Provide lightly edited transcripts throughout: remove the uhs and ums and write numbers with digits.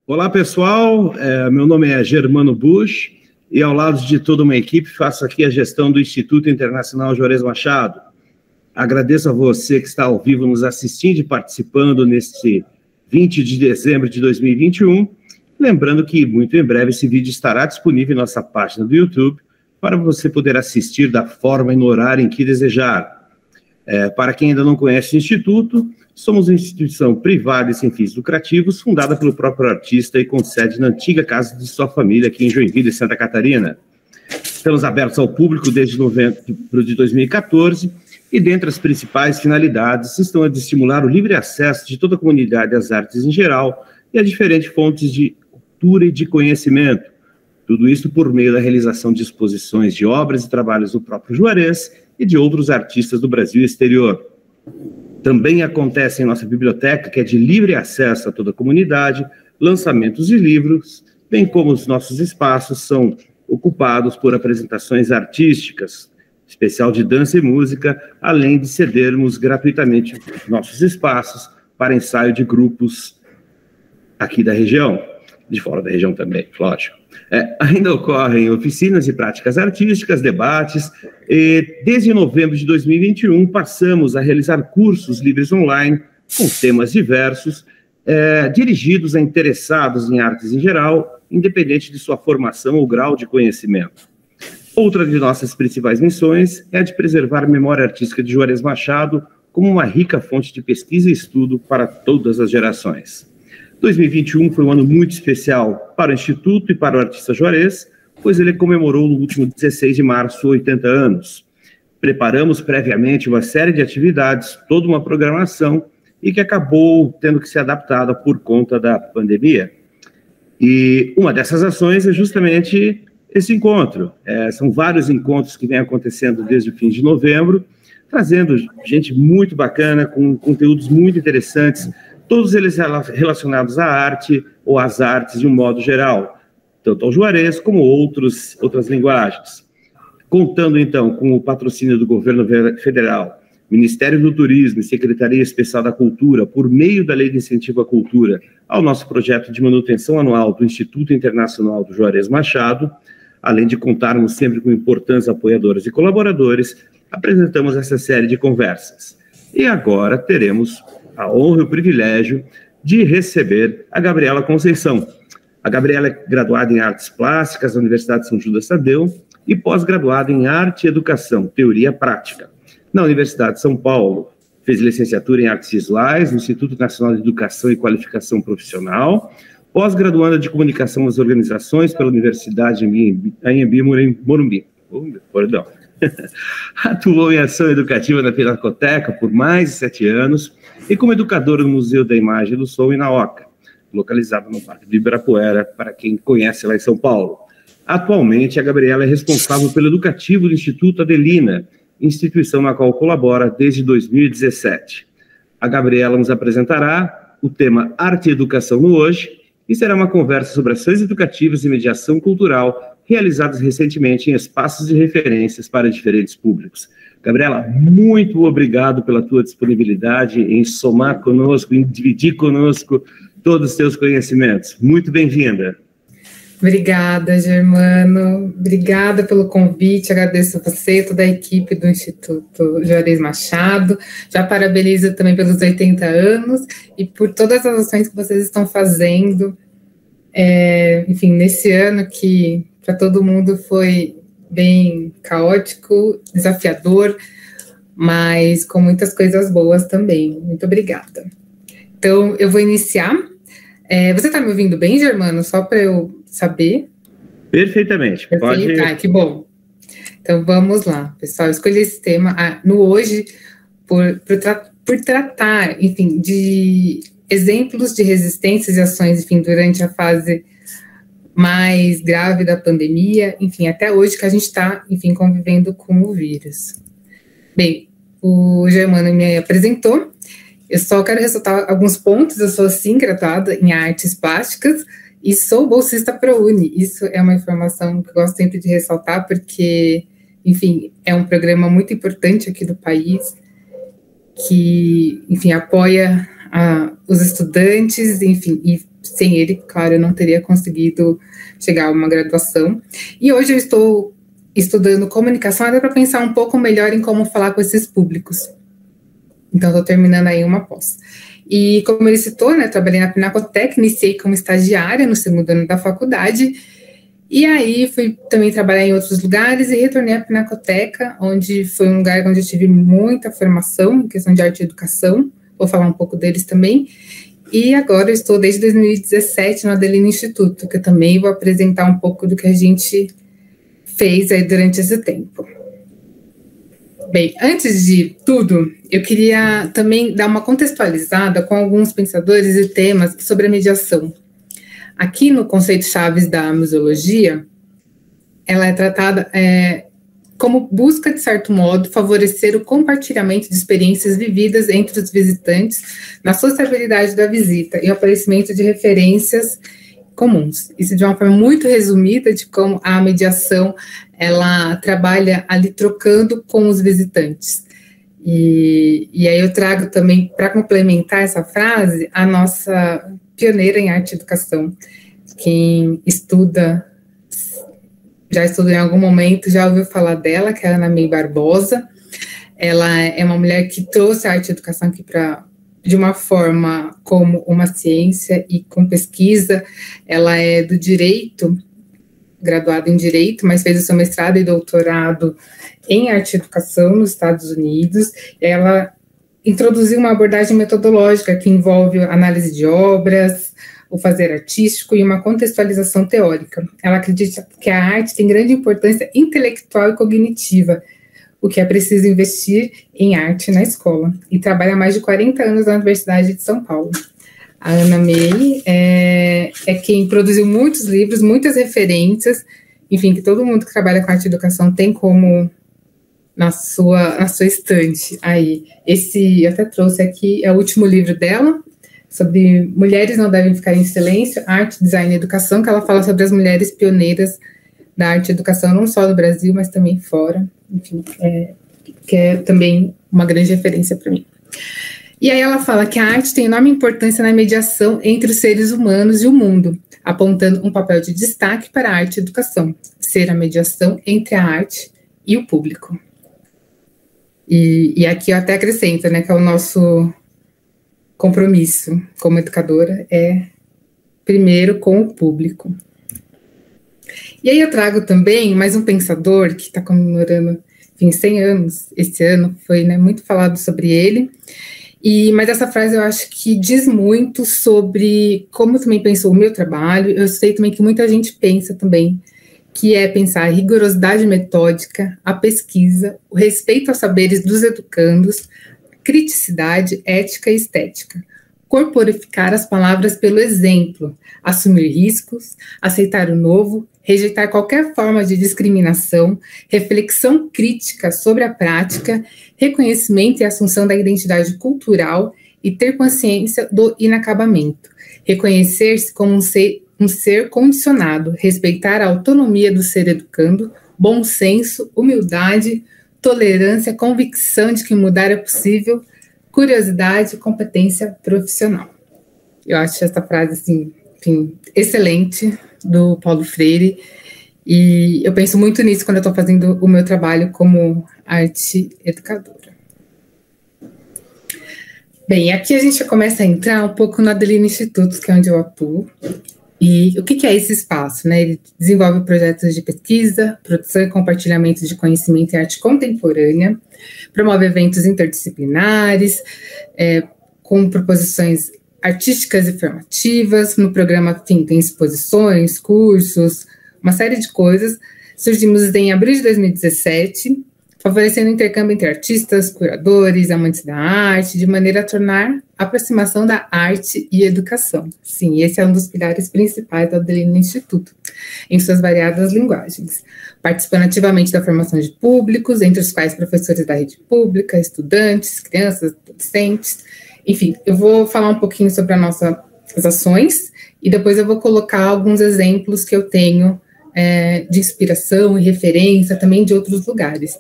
Olá, pessoal. Meu nome é Germano Busch e, ao lado de toda uma equipe, faço aqui a gestão do Instituto Internacional Juarez Machado. Agradeço a você que está ao vivo nos assistindo e participando neste 20 de dezembro de 2021. Lembrando que, muito em breve, esse vídeo estará disponível em nossa página do YouTube para você poder assistir da forma e no horário em que desejar. Para quem ainda não conhece o Instituto, somos uma instituição privada e sem fins lucrativos, fundada pelo próprio artista e com sede na antiga casa de sua família, aqui em Joinville, Santa Catarina. Estamos abertos ao público desde novembro de 2014 e, dentre as principais finalidades, estão a de estimular o livre acesso de toda a comunidade às artes em geral e a diferentes fontes de cultura e de conhecimento. Tudo isso por meio da realização de exposições de obras e trabalhos do próprio Juarez e de outros artistas do Brasil e exterior. Também acontece em nossa biblioteca, que é de livre acesso a toda a comunidade, lançamentos de livros, bem como os nossos espaços são ocupados por apresentações artísticas, especial de dança e música, além de cedermos gratuitamente nossos espaços para ensaio de grupos aqui da região, de fora da região também, lógico. Ainda ocorrem oficinas e práticas artísticas, debates, e desde novembro de 2021 passamos a realizar cursos livres online com temas diversos, dirigidos a interessados em artes em geral, independente de sua formação ou grau de conhecimento. Outra de nossas principais missões é a de preservar a memória artística de Juarez Machado como uma rica fonte de pesquisa e estudo para todas as gerações. 2021 foi um ano muito especial para o Instituto e para o artista Juarez, pois ele comemorou no último 16 de março 80 anos. Preparamos previamente uma série de atividades, toda uma programação, e que acabou tendo que ser adaptada por conta da pandemia. E uma dessas ações é justamente esse encontro. São vários encontros que vêm acontecendo desde o fim de novembro, trazendo gente muito bacana, com conteúdos muito interessantes, todos eles relacionados à arte ou às artes de um modo geral, tanto ao Juarez como outras linguagens. Contando, então, com o patrocínio do Governo Federal, Ministério do Turismo e Secretaria Especial da Cultura, por meio da Lei de Incentivo à Cultura, ao nosso projeto de manutenção anual do Instituto Internacional do Juarez Machado, além de contarmos sempre com importantes apoiadores e colaboradores, apresentamos essa série de conversas. E agora teremos a honra e o privilégio de receber a Gabriela Conceição. A Gabriela é graduada em Artes Plásticas da Universidade São Judas Tadeu e pós-graduada em Arte e Educação, Teoria Prática, na Universidade de São Paulo. Fez licenciatura em Artes Visuais no Instituto Nacional de Educação e Qualificação Profissional, pós-graduanda de Comunicação das Organizações pela Universidade Anhembi Morumbi. Perdão. Atuou em ação educativa na Pinacoteca por mais de 7 anos e como educadora no Museu da Imagem e do Som e na OCA, localizado no Parque de Ibirapuera, para quem conhece lá em São Paulo. Atualmente, a Gabriela é responsável pelo educativo do Instituto Adelina, instituição na qual colabora desde 2017. A Gabriela nos apresentará o tema Arte e Educação no Hoje e será uma conversa sobre ações educativas e mediação cultural realizadas recentemente em espaços de referências para diferentes públicos. Gabriela, muito obrigado pela tua disponibilidade em somar conosco, em dividir conosco todos os teus conhecimentos. Muito bem-vinda. Obrigada, Germano. Obrigada pelo convite. Agradeço a você e toda a equipe do Instituto Juarez Machado. Já parabenizo também pelos 80 anos e por todas as ações que vocês estão fazendo. Enfim, nesse ano que para todo mundo foi bem caótico, desafiador, mas com muitas coisas boas também. Muito obrigada. Então, eu vou iniciar. Você está me ouvindo bem, Germano? Só para eu saber. Perfeitamente. Pode. Que bom. Então, vamos lá, pessoal. Eu escolhi esse tema no hoje por tratar, enfim, de exemplos de resistências e ações, enfim, durante a fase mais grave da pandemia, enfim, até hoje que a gente está, enfim, convivendo com o vírus. Bem, o Germano me apresentou, eu só quero ressaltar alguns pontos. Eu sou, sim, graduada em Artes Plásticas e sou bolsista ProUni. Isso é uma informação que eu gosto sempre de ressaltar, porque, enfim, é um programa muito importante aqui do país, que, enfim, apoia os estudantes, enfim, e sem ele, claro, eu não teria conseguido chegar a uma graduação. E hoje eu estou estudando comunicação até para pensar um pouco melhor em como falar com esses públicos. Então, estou terminando aí uma pós. E como ele citou, né, trabalhei na Pinacoteca, iniciei como estagiária no segundo ano da faculdade, e aí fui também trabalhar em outros lugares e retornei à Pinacoteca, onde foi um lugar onde eu tive muita formação em questão de arte e educação, vou falar um pouco deles também, e agora eu estou desde 2017 no Adelino Instituto, que eu também vou apresentar um pouco do que a gente fez aí durante esse tempo. Bem, antes de tudo, eu queria também dar uma contextualizada com alguns pensadores e temas sobre a mediação. Aqui no conceito chaves da museologia, ela é tratada como busca, de certo modo, favorecer o compartilhamento de experiências vividas entre os visitantes na sociabilidade da visita e o aparecimento de referências comuns. Isso de uma forma muito resumida de como a mediação ela trabalha ali trocando com os visitantes. E aí eu trago também, para complementar essa frase, a nossa pioneira em arte e educação. Quem já estudou em algum momento, já ouviu falar dela, que é a Ana May Barbosa. Ela é uma mulher que trouxe a arte e educação aqui de uma forma como uma ciência e com pesquisa. Ela é do direito, graduada em direito, mas fez o seu mestrado e doutorado em arte e educação nos Estados Unidos. Ela introduziu uma abordagem metodológica que envolve análise de obras, o fazer artístico e uma contextualização teórica. Ela acredita que a arte tem grande importância intelectual e cognitiva, o que é preciso investir em arte na escola, e trabalha há mais de 40 anos na Universidade de São Paulo. A Ana May é quem produziu muitos livros, muitas referências, enfim, que todo mundo que trabalha com arte e educação tem como na sua estante aí. Esse, eu até trouxe aqui, é o último livro dela, sobre mulheres não devem ficar em silêncio, arte, design e educação, que ela fala sobre as mulheres pioneiras da arte e educação, não só do Brasil, mas também fora, enfim, que é também uma grande referência para mim. E aí ela fala que a arte tem enorme importância na mediação entre os seres humanos e o mundo, apontando um papel de destaque para a arte e educação, ser a mediação entre a arte e o público. E aqui eu até acrescento, né, que é o nosso compromisso como educadora primeiro com o público. E aí eu trago também mais um pensador que está comemorando 100 anos esse ano, foi, né, muito falado sobre ele, mas essa frase eu acho que diz muito sobre como eu também penso o meu trabalho. Eu sei também que muita gente pensa também, que é pensar a rigorosidade metódica, a pesquisa, o respeito aos saberes dos educandos, criticidade, ética e estética, corporificar as palavras pelo exemplo, assumir riscos, aceitar o novo, rejeitar qualquer forma de discriminação, reflexão crítica sobre a prática, reconhecimento e assunção da identidade cultural e ter consciência do inacabamento, reconhecer-se como um ser condicionado, respeitar a autonomia do ser educando, bom senso, humildade, tolerância, convicção de que mudar é possível, curiosidade e competência profissional. Eu acho essa frase, assim, enfim, excelente, do Paulo Freire, e eu penso muito nisso quando eu estou fazendo o meu trabalho como arte educadora. Bem, aqui a gente começa a entrar um pouco no Adelino Instituto, que é onde eu atuo. E o que é esse espaço, né? Ele desenvolve projetos de pesquisa, produção e compartilhamento de conhecimento em arte contemporânea, promove eventos interdisciplinares, com proposições artísticas e formativas. No programa tem exposições, cursos, uma série de coisas. Surgimos em abril de 2017, favorecendo o intercâmbio entre artistas, curadores, amantes da arte, de maneira a tornar a aproximação da arte e educação. Sim, esse é um dos pilares principais do Adelino Instituto, em suas variadas linguagens. Participando ativamente da formação de públicos, entre os quais professores da rede pública, estudantes, crianças, adolescentes. Enfim, eu vou falar um pouquinho sobre as nossas ações e depois eu vou colocar alguns exemplos que eu tenho de inspiração e referência também de outros lugares.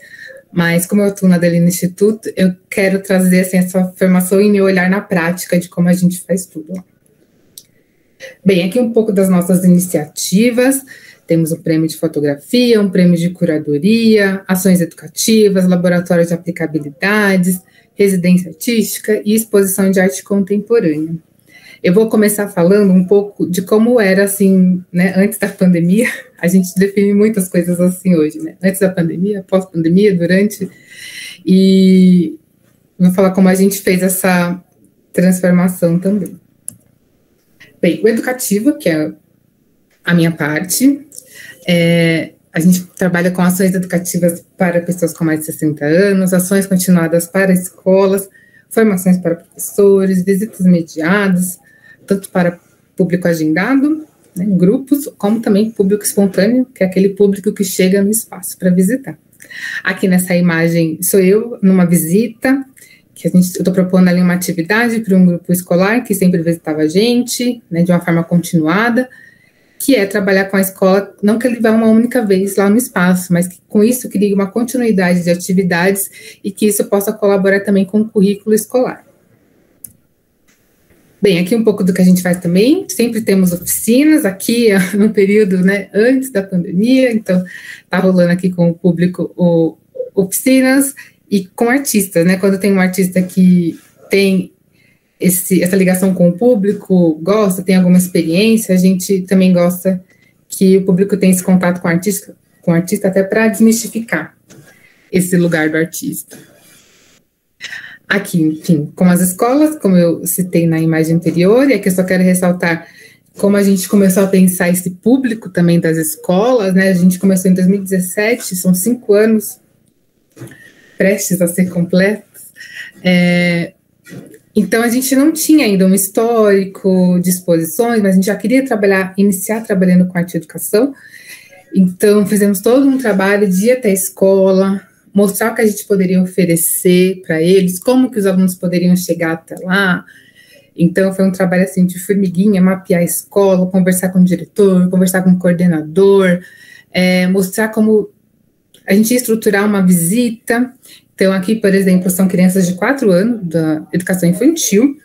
Mas como eu atuo no Adelino Instituto, eu quero trazer assim, essa formação e me olhar na prática de como a gente faz tudo. Bem, aqui um pouco das nossas iniciativas. Temos um prêmio de fotografia, um prêmio de curadoria, ações educativas, laboratório de aplicabilidades, residência artística e exposição de arte contemporânea. Eu vou começar falando um pouco de como era, assim, né, antes da pandemia. A gente define muitas coisas assim hoje, né? Antes da pandemia, pós-pandemia, durante. E vou falar como a gente fez essa transformação também. Bem, o educativo, que é a minha parte, a gente trabalha com ações educativas para pessoas com mais de 60 anos, ações continuadas para escolas, formações para professores, visitas mediadas, tanto para público agendado, né, em grupos, como também público espontâneo, que é aquele público que chega no espaço para visitar. Aqui nessa imagem sou eu, numa visita, que eu estou propondo ali uma atividade para um grupo escolar que sempre visitava a gente, né, de uma forma continuada, que é trabalhar com a escola, não que ele vá uma única vez lá no espaço, mas que com isso crie uma continuidade de atividades e que isso possa colaborar também com o currículo escolar. Bem, aqui um pouco do que a gente faz também, sempre temos oficinas, aqui no período, né, antes da pandemia, então tá rolando aqui com o público oficinas e com artistas, né, quando tem um artista que tem essa ligação com o público, gosta, tem alguma experiência, a gente também gosta que o público tenha esse contato com o artista até para desmistificar esse lugar do artista. Aqui, enfim, com as escolas, como eu citei na imagem anterior, e aqui eu só quero ressaltar como a gente começou a pensar esse público também das escolas, né? A gente começou em 2017, são 5 anos prestes a ser completos. Então, a gente não tinha ainda um histórico de exposições, mas a gente já queria iniciar trabalhando com arte e educação. Então, fizemos todo um trabalho de ir até a escola, mostrar o que a gente poderia oferecer para eles, como que os alunos poderiam chegar até lá. Então, foi um trabalho assim de formiguinha, mapear a escola, conversar com o diretor, conversar com o coordenador, mostrar como a gente ia estruturar uma visita. Então, aqui, por exemplo, são crianças de 4 anos da educação infantil.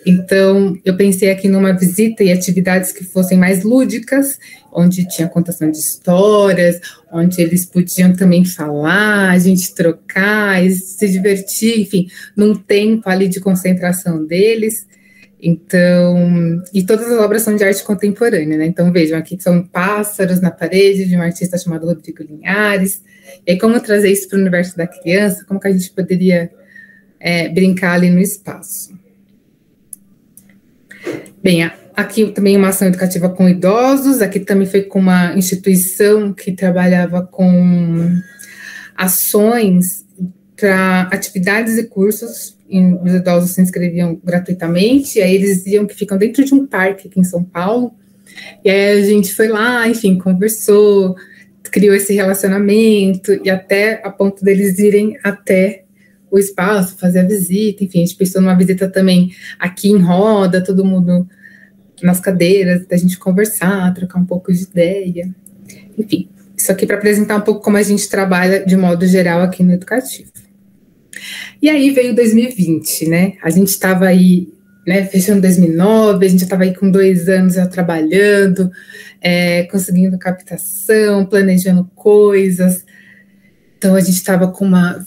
Então, eu pensei aqui numa visita e atividades que fossem mais lúdicas, onde tinha contação de histórias, onde eles podiam também falar, a gente trocar, se divertir, enfim, num tempo ali de concentração deles. Então, e todas as obras são de arte contemporânea, né? Então, vejam, aqui são pássaros na parede de um artista chamado Rodrigo Linhares. E aí, como trazer isso para o universo da criança, como que a gente poderia brincar ali no espaço. Bem, aqui também uma ação educativa com idosos, aqui também foi com uma instituição que trabalhava com ações para atividades e cursos, os idosos se inscreviam gratuitamente, e aí eles diziam que ficam dentro de um parque aqui em São Paulo, e aí a gente foi lá, enfim, conversou, criou esse relacionamento, e até a ponto deles irem até o espaço, fazer a visita, enfim, a gente pensou numa visita também aqui em roda, todo mundo nas cadeiras, da gente conversar, trocar um pouco de ideia, enfim, isso aqui para apresentar um pouco como a gente trabalha de modo geral aqui no educativo. E aí veio 2020, né, a gente estava aí, né, fechando 2009, a gente já estava aí com 2 anos já trabalhando, conseguindo captação, planejando coisas. Então, a gente estava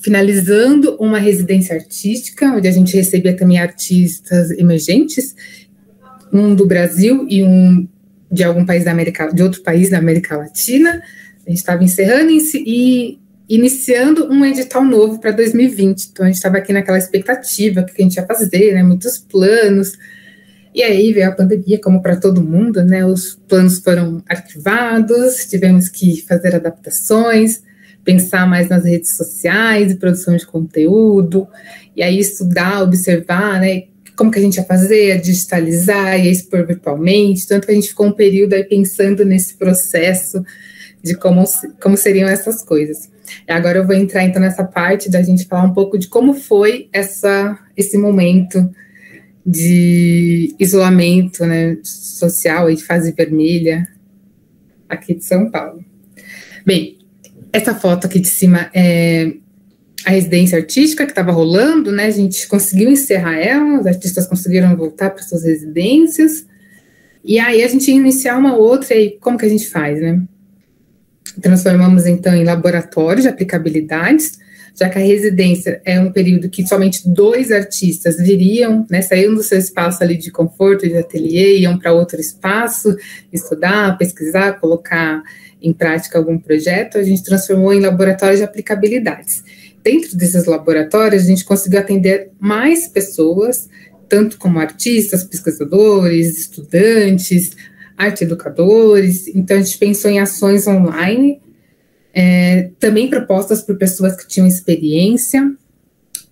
finalizando uma residência artística, onde a gente recebia também artistas emergentes, um do Brasil e um de de outro país da América Latina. A gente estava encerrando e iniciando um edital novo para 2020. Então, a gente estava aqui naquela expectativa, o que a gente ia fazer, né, muitos planos. E aí veio a pandemia, como para todo mundo, né, os planos foram arquivados, tivemos que fazer adaptações, pensar mais nas redes sociais, produção de conteúdo, e aí estudar, observar, né, como que a gente ia fazer, digitalizar, ia expor virtualmente, tanto que a gente ficou um período aí pensando nesse processo de como seriam essas coisas. E agora eu vou entrar então nessa parte da gente falar um pouco de como foi esse momento de isolamento, né, social, aí de fase vermelha, aqui de São Paulo. Bem, essa foto aqui de cima é a residência artística que estava rolando, né? A gente conseguiu encerrar ela, os artistas conseguiram voltar para suas residências. E aí a gente ia iniciar uma outra, e como que a gente faz, né? Transformamos, então, em laboratório de aplicabilidades, já que a residência é um período que somente 2 artistas viriam, né, saíam do seu espaço ali de conforto, de ateliê, iam para outro espaço, estudar, pesquisar, colocar em prática algum projeto. A gente transformou em laboratório de aplicabilidades. Dentro desses laboratórios, a gente conseguiu atender mais pessoas, tanto como artistas, pesquisadores, estudantes, arte educadores. Então, a gente pensou em ações online, também propostas por pessoas que tinham experiência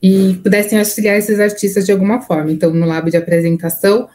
e pudessem auxiliar esses artistas de alguma forma. Então, no lab de apresentação,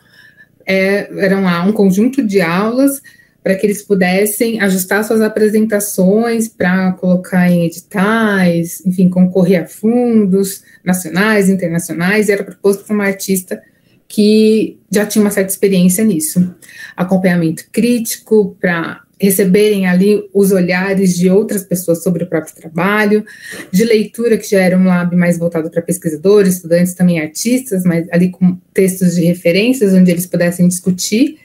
eram lá um conjunto de aulas para que eles pudessem ajustar suas apresentações para colocar em editais, enfim, concorrer a fundos nacionais, internacionais, e era proposto por uma artista que já tinha uma certa experiência nisso. Acompanhamento crítico para receberem ali os olhares de outras pessoas sobre o próprio trabalho, de leitura, que já era um lab mais voltado para pesquisadores, estudantes, também artistas, mas ali com textos de referências, onde eles pudessem discutir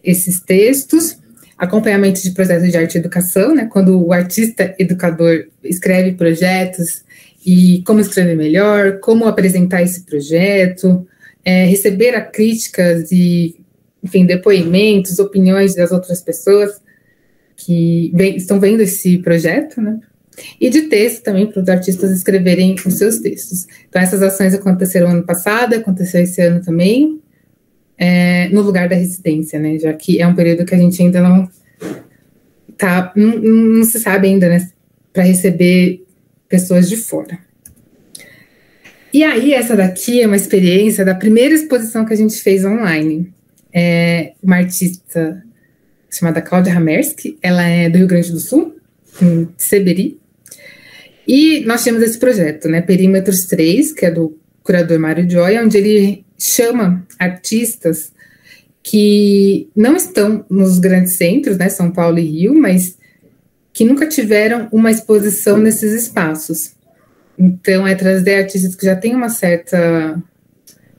esses textos. Acompanhamento de projetos de arte e educação, né, quando o artista educador escreve projetos, e como escrever melhor, como apresentar esse projeto, receber críticas e, enfim, depoimentos, opiniões das outras pessoas que estão vendo esse projeto, né? E de texto também, para os artistas escreverem os seus textos. Então, essas ações aconteceram ano passado, aconteceu esse ano também, no lugar da residência, né? Já que é um período que a gente ainda não se sabe ainda, né? Para receber pessoas de fora. E aí, essa daqui é uma experiência da primeira exposição que a gente fez online. Uma artista chamada Cláudia Hamerski, ela é do Rio Grande do Sul, em Seberi, e nós temos esse projeto, né, Perímetros 3, que é do curador Mário Joy, onde ele chama artistas que não estão nos grandes centros, né, São Paulo e Rio, mas que nunca tiveram uma exposição nesses espaços. Então, trazer artistas que já têm uma certa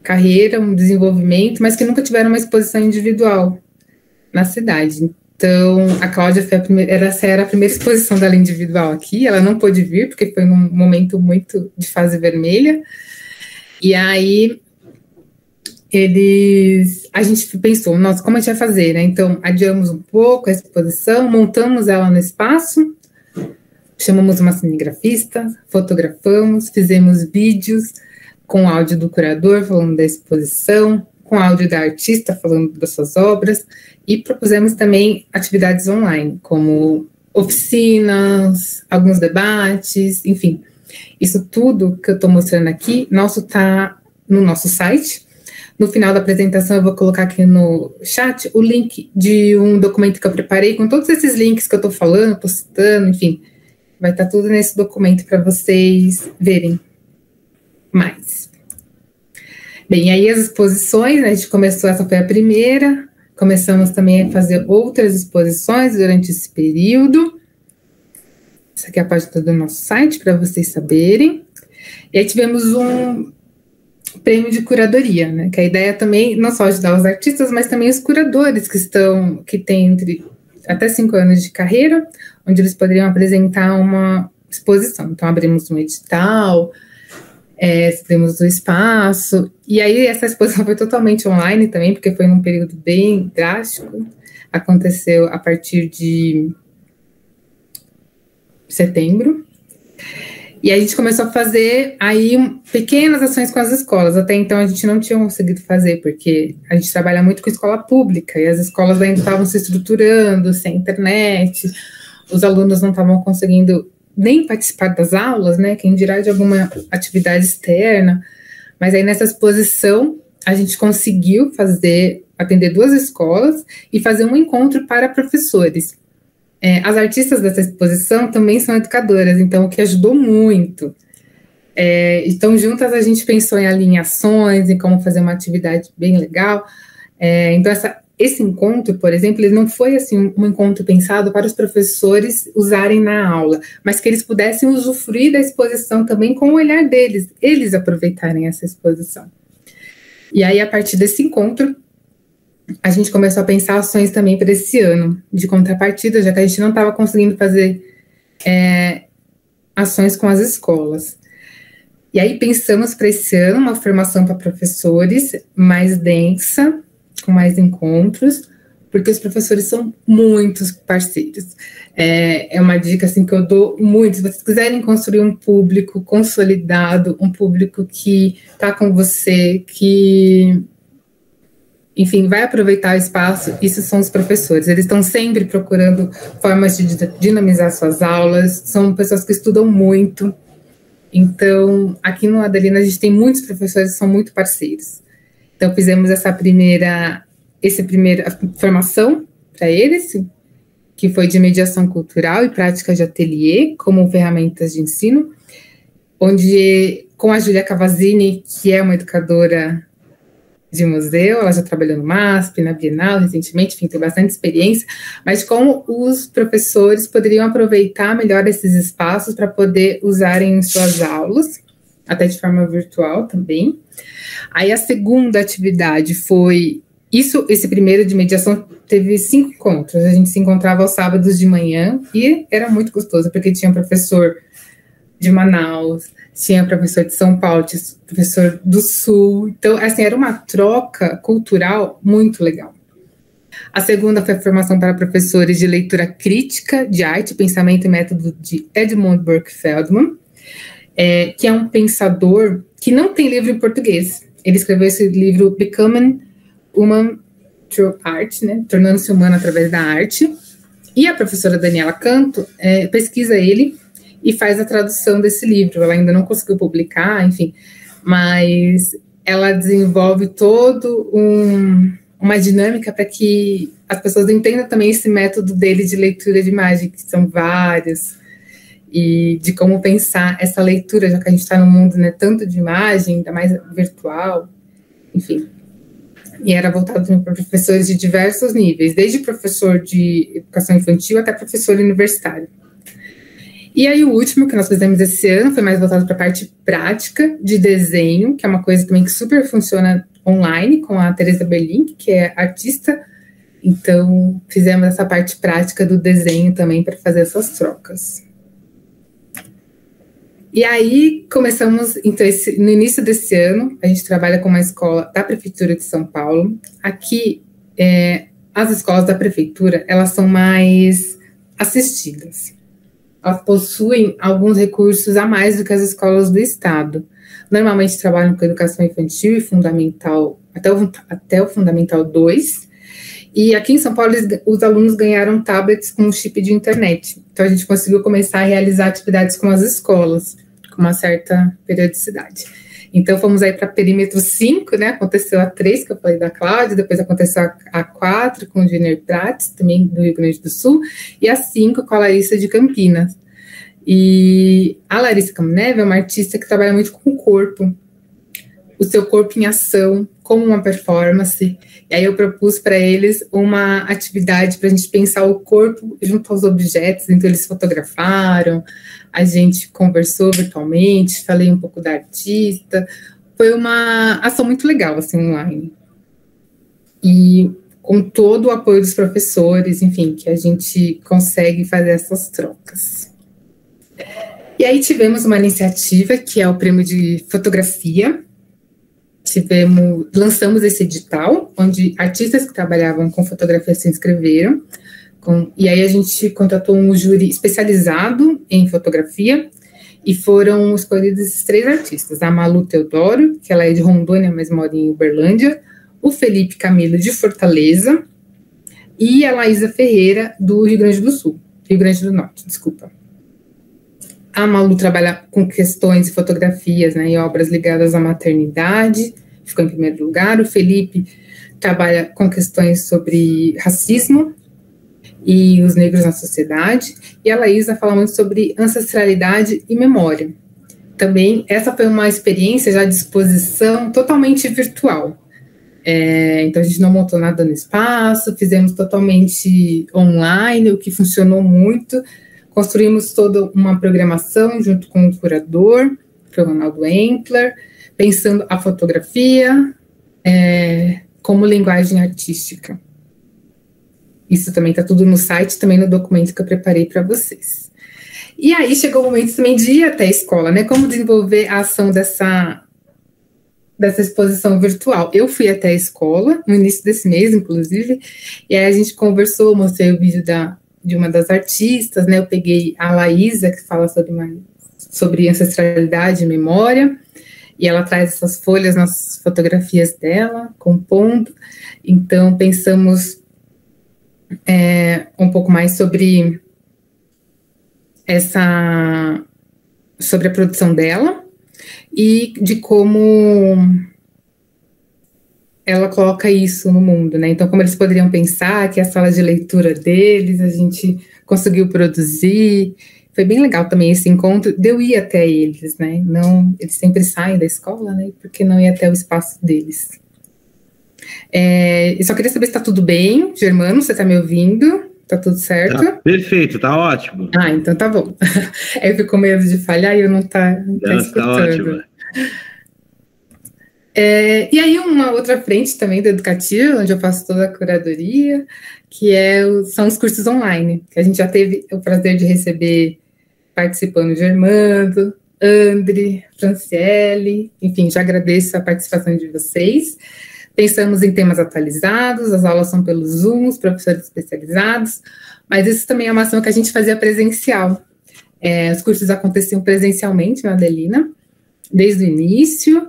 carreira, um desenvolvimento, mas que nunca tiveram uma exposição individual na cidade. Então, a Cláudia foi essa era a primeira exposição dela individual aqui, ela não pôde vir, porque foi num momento muito de fase vermelha, e aí a gente pensou, nossa, como a gente vai fazer, né? Então, adiamos um pouco a exposição, montamos ela no espaço, chamamos uma cinegrafista, fotografamos, fizemos vídeos com áudio do curador falando da exposição, com áudio da artista falando das suas obras, e propusemos também atividades online, como oficinas, alguns debates, enfim. Isso tudo que eu estou mostrando aqui, está no nosso site. No final da apresentação, eu vou colocar aqui no chat o link de um documento que eu preparei, com todos esses links que eu estou falando, estou citando, enfim. Vai estar tudo nesse documento para vocês verem mais. Bem, aí as exposições, né, a gente começou, essa foi a primeira, começamos também a fazer outras exposições durante esse período. Essa aqui é a página do nosso site, para vocês saberem. E aí tivemos um prêmio de curadoria, né, que a ideia também, não só ajudar os artistas, mas também os curadores que têm até 5 anos de carreira, onde eles poderiam apresentar uma exposição. Então, abrimos um edital, temos o espaço, e aí essa exposição foi totalmente online também, porque foi num período bem drástico, aconteceu a partir de setembro, e a gente começou a fazer aí pequenas ações com as escolas. Até então a gente não tinha conseguido fazer, porque a gente trabalha muito com escola pública, e as escolas ainda estavam se estruturando, sem internet, os alunos não estavam conseguindo nem participar das aulas, né, quem dirá de alguma atividade externa, mas aí nessa exposição a gente conseguiu atender 2 escolas e fazer um encontro para professores. As artistas dessa exposição também são educadoras, então o que ajudou muito. Então, juntas a gente pensou em alinhações, em como fazer uma atividade bem legal. Então, esse encontro, por exemplo, ele não foi assim um encontro pensado para os professores usarem na aula, mas que eles pudessem usufruir da exposição também com o olhar deles, eles aproveitarem essa exposição. E aí, a partir desse encontro, a gente começou a pensar ações também para esse ano, de contrapartida, já que a gente não estava conseguindo fazer ações com as escolas. E aí pensamos para esse ano uma formação para professores mais densa, com mais encontros, porque os professores são muitos parceiros. É uma dica assim, que eu dou muito. Se vocês quiserem construir um público consolidado, um público que está com você, que, enfim, vai aproveitar o espaço, isso são os professores. Eles estão sempre procurando formas de dinamizar suas aulas, são pessoas que estudam muito. Então, aqui no Adelina, a gente tem muitos professores que são muito parceiros. Então, fizemos essa primeira formação para eles, que foi de mediação cultural e prática de ateliê, como ferramentas de ensino, onde, com a Júlia Cavazzini, que é uma educadora de museu, ela já trabalhou no MASP, na Bienal, recentemente, enfim, tem bastante experiência, mas como os professores poderiam aproveitar melhor esses espaços para poder usarem em suas aulas, até de forma virtual também. Aí a segunda atividade foi esse primeiro de mediação teve 5 encontros. A gente se encontrava aos sábados de manhã e era muito gostoso, porque tinha professor de Manaus, tinha professor de São Paulo, tinha professor do Sul. Então, assim, era uma troca cultural muito legal. A segunda foi a formação para professores de leitura crítica de arte, pensamento e método de Edmund Burke Feldman, que é um pensador que não tem livro em português. Ele escreveu esse livro Becoming Human Through Art, né? Tornando-se humano através da arte. E a professora Daniela Canto pesquisa ele e faz a tradução desse livro. Ela ainda não conseguiu publicar, enfim, mas ela desenvolve todo uma dinâmica para que as pessoas entendam também esse método dele de leitura de imagem, que são vários, e de como pensar essa leitura, já que a gente está no mundo, né, tanto de imagem, ainda mais virtual, enfim. E era voltado para professores de diversos níveis, desde professor de educação infantil até professor universitário. E aí o último que nós fizemos esse ano foi mais voltado para a parte prática de desenho, que é uma coisa também que super funciona online, com a Teresa Berlin, que é artista. Então, fizemos essa parte prática do desenho também para fazer essas trocas. E aí, começamos, então, no início desse ano, a gente trabalha com uma escola da Prefeitura de São Paulo. Aqui, as escolas da Prefeitura, elas são mais assistidas. Elas possuem alguns recursos a mais do que as escolas do Estado. Normalmente trabalham com educação infantil e fundamental, até o Fundamental 2. E aqui em São Paulo, os alunos ganharam tablets com chip de internet. Então, a gente conseguiu começar a realizar atividades com as escolas, com uma certa periodicidade. Então, fomos aí para perímetro 5, né? Aconteceu a 3, que eu falei da Cláudia, depois aconteceu a 4, com o Junior Prates, também do Rio Grande do Sul, e a 5, com a Larissa de Campinas. E a Larissa Camineve é uma artista que trabalha muito com o corpo, o seu corpo em ação, como uma performance. E aí eu propus para eles uma atividade para a gente pensar o corpo junto aos objetos. Então eles fotografaram, a gente conversou virtualmente, falei um pouco da artista. Foi uma ação muito legal, assim, online. E com todo o apoio dos professores, enfim, que a gente consegue fazer essas trocas. E aí tivemos uma iniciativa que é o Prêmio de Fotografia. Lançamos esse edital, onde artistas que trabalhavam com fotografia se inscreveram, e aí a gente contratou um júri especializado em fotografia, e foram escolhidos esses 3 artistas, a Malu Teodoro, que ela é de Rondônia, mas mora em Uberlândia, o Felipe Camilo, de Fortaleza, e a Laísa Ferreira, do Rio Grande do Norte, desculpa. A Malu trabalha com questões de fotografias, né, e obras ligadas à maternidade, ficou em primeiro lugar. O Felipe trabalha com questões sobre racismo e os negros na sociedade. E a Laísa fala muito sobre ancestralidade e memória. Também, essa foi uma experiência já de exposição totalmente virtual. Então, a gente não montou nada no espaço, fizemos totalmente online, o que funcionou muito. Construímos toda uma programação junto com o curador, que é o Ronaldo Empler, pensando a fotografia, como linguagem artística. Isso também está tudo no site, também no documento que eu preparei para vocês. E aí chegou o momento também de ir até a escola, né? Como desenvolver a ação dessa exposição virtual. Eu fui até a escola, no início desse mês, inclusive, e aí a gente conversou, mostrei o vídeo de uma das artistas, né? Eu peguei a Laísa, que fala sobre ancestralidade e memória, e ela traz essas folhas nas fotografias dela, compondo. Então, pensamos um pouco mais sobre a produção dela e de como ela coloca isso no mundo, né? Então, como eles poderiam pensar que a sala de leitura deles, a gente conseguiu produzir. Foi bem legal também esse encontro, de eu ir até eles, né? Não, eles sempre saem da escola, né? Porque não ir até o espaço deles. Eu só queria saber se está tudo bem, Germano, você está me ouvindo? Tá tudo certo? Tá perfeito, tá ótimo. Então tá bom. Eu fico com medo de falhar e eu não tá escutando. Tá ótimo. E aí uma outra frente também do educativo, onde eu faço toda a curadoria, que são os cursos online, que a gente já teve o prazer de receber participando Germando, André, Franciele, enfim, já agradeço a participação de vocês. Pensamos em temas atualizados, as aulas são pelo Zoom, os professores especializados, mas isso também é uma ação que a gente fazia presencial. Os cursos aconteciam presencialmente na Adelina, desde o início.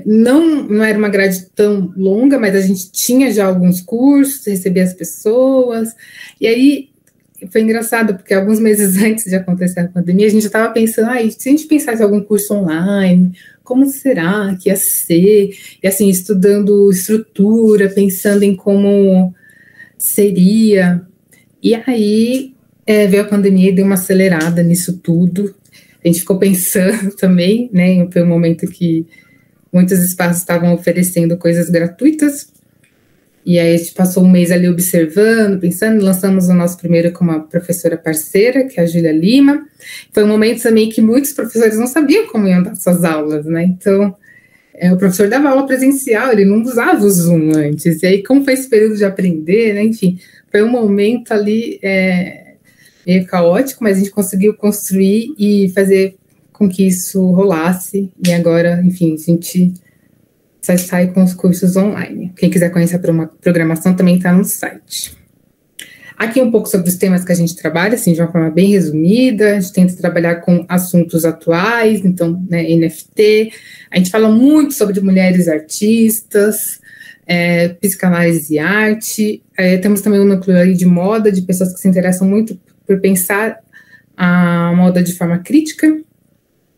Não era uma grade tão longa, mas a gente tinha já alguns cursos, recebia as pessoas, e aí foi engraçado, porque alguns meses antes de acontecer a pandemia, a gente já estava pensando, se a gente pensasse em algum curso online, como será que ia ser? E assim, estudando estrutura, pensando em como seria. E aí veio a pandemia e deu uma acelerada nisso tudo. A gente ficou pensando também, né? Foi um momento que muitos espaços estavam oferecendo coisas gratuitas. E aí a gente passou um mês ali observando, pensando, lançamos o nosso primeiro com uma professora parceira, que é a Júlia Lima. Foi um momento também que muitos professores não sabiam como iam dar suas aulas, né? Então, o professor dava aula presencial, ele não usava o Zoom antes. E aí, como foi esse período de aprender, né? Enfim, foi um momento ali meio caótico, mas a gente conseguiu construir e fazer com que isso rolasse. E agora, enfim, a gente sai com os cursos online. Quem quiser conhecer a programação também está no site. Aqui um pouco sobre os temas que a gente trabalha, assim, de uma forma bem resumida. A gente tenta trabalhar com assuntos atuais, então, né, NFT. A gente fala muito sobre mulheres artistas, psicanálise e arte. Temos também um núcleo aí de moda, de pessoas que se interessam muito por pensar a moda de forma crítica,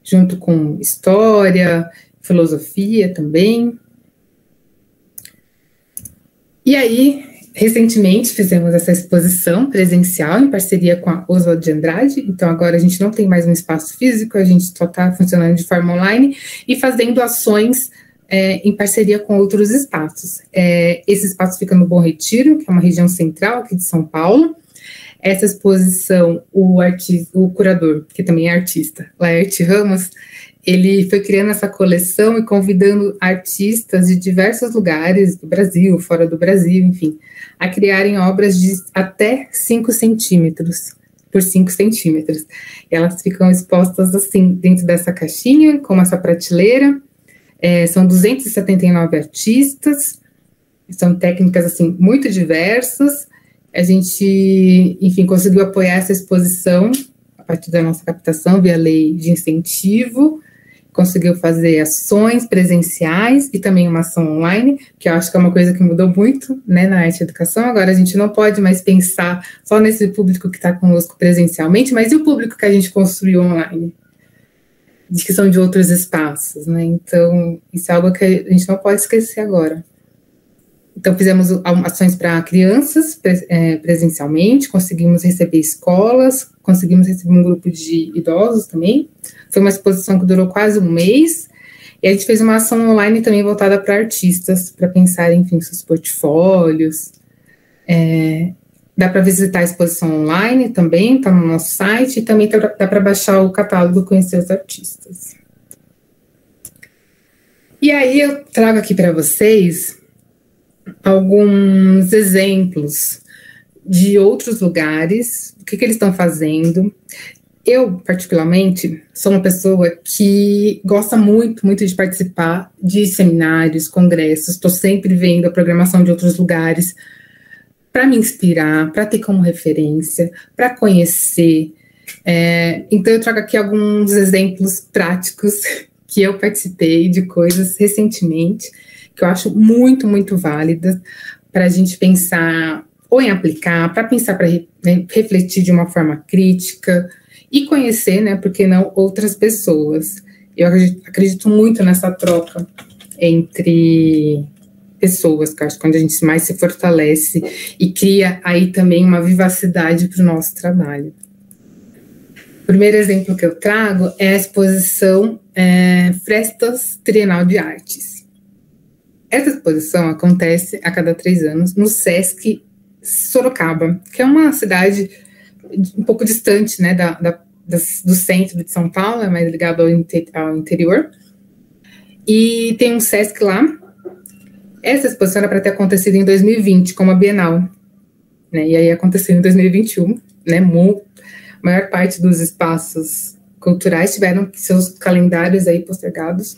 junto com história, filosofia também. E aí, recentemente, fizemos essa exposição presencial em parceria com a Oswald de Andrade. Então, agora a gente não tem mais um espaço físico, a gente só está funcionando de forma online e fazendo ações em parceria com outros espaços. Esse espaço fica no Bom Retiro, que é uma região central aqui de São Paulo. Essa exposição, o curador, que também é artista, Laerte Ramos, ele foi criando essa coleção e convidando artistas de diversos lugares do Brasil, fora do Brasil, enfim, a criarem obras de até 5 centímetros por 5 centímetros. E elas ficam expostas assim, dentro dessa caixinha, como essa prateleira. São 279 artistas, são técnicas assim, muito diversas. A gente, enfim, conseguiu apoiar essa exposição a partir da nossa captação via lei de incentivo, conseguiu fazer ações presenciais e também uma ação online, que eu acho que é uma coisa que mudou muito, né, na arte e educação. Agora a gente não pode mais pensar só nesse público que está conosco presencialmente, mas e o público que a gente construiu online, que são de outros espaços, né? Então, isso é algo que a gente não pode esquecer agora. Então, fizemos ações para crianças presencialmente, conseguimos receber escolas, conseguimos receber um grupo de idosos também. Foi uma exposição que durou quase um mês. E a gente fez uma ação online também voltada para artistas, para pensar, enfim, seus portfólios. Dá para visitar a exposição online também, está no nosso site, e também dá para baixar o catálogo e conhecer os artistas. E aí eu trago aqui para vocês alguns exemplos de outros lugares, o que eles estão fazendo. Eu, particularmente, sou uma pessoa que gosta muito, muito de participar de seminários, congressos, estou sempre vendo a programação de outros lugares para me inspirar, para ter como referência, para conhecer. Então, eu trago aqui alguns exemplos práticos que eu participei de coisas recentemente, que eu acho muito, muito válidas para a gente pensar ou em aplicar, para pensar, para refletir de uma forma crítica e conhecer, né, por que não, outras pessoas. Eu acredito muito nessa troca entre pessoas, que eu acho que quando a gente mais se fortalece e cria aí também uma vivacidade para o nosso trabalho. O primeiro exemplo que eu trago é a exposição Frestas Trienal de Artes. Essa exposição acontece a cada 3 anos no Sesc Sorocaba, que é uma cidade um pouco distante, né, do centro de São Paulo, é mais ligado ao interior, e tem um Sesc lá. Essa exposição era para ter acontecido em 2020, como a Bienal, né, e aí aconteceu em 2021, né, a maior parte dos espaços culturais tiveram seus calendários aí postergados,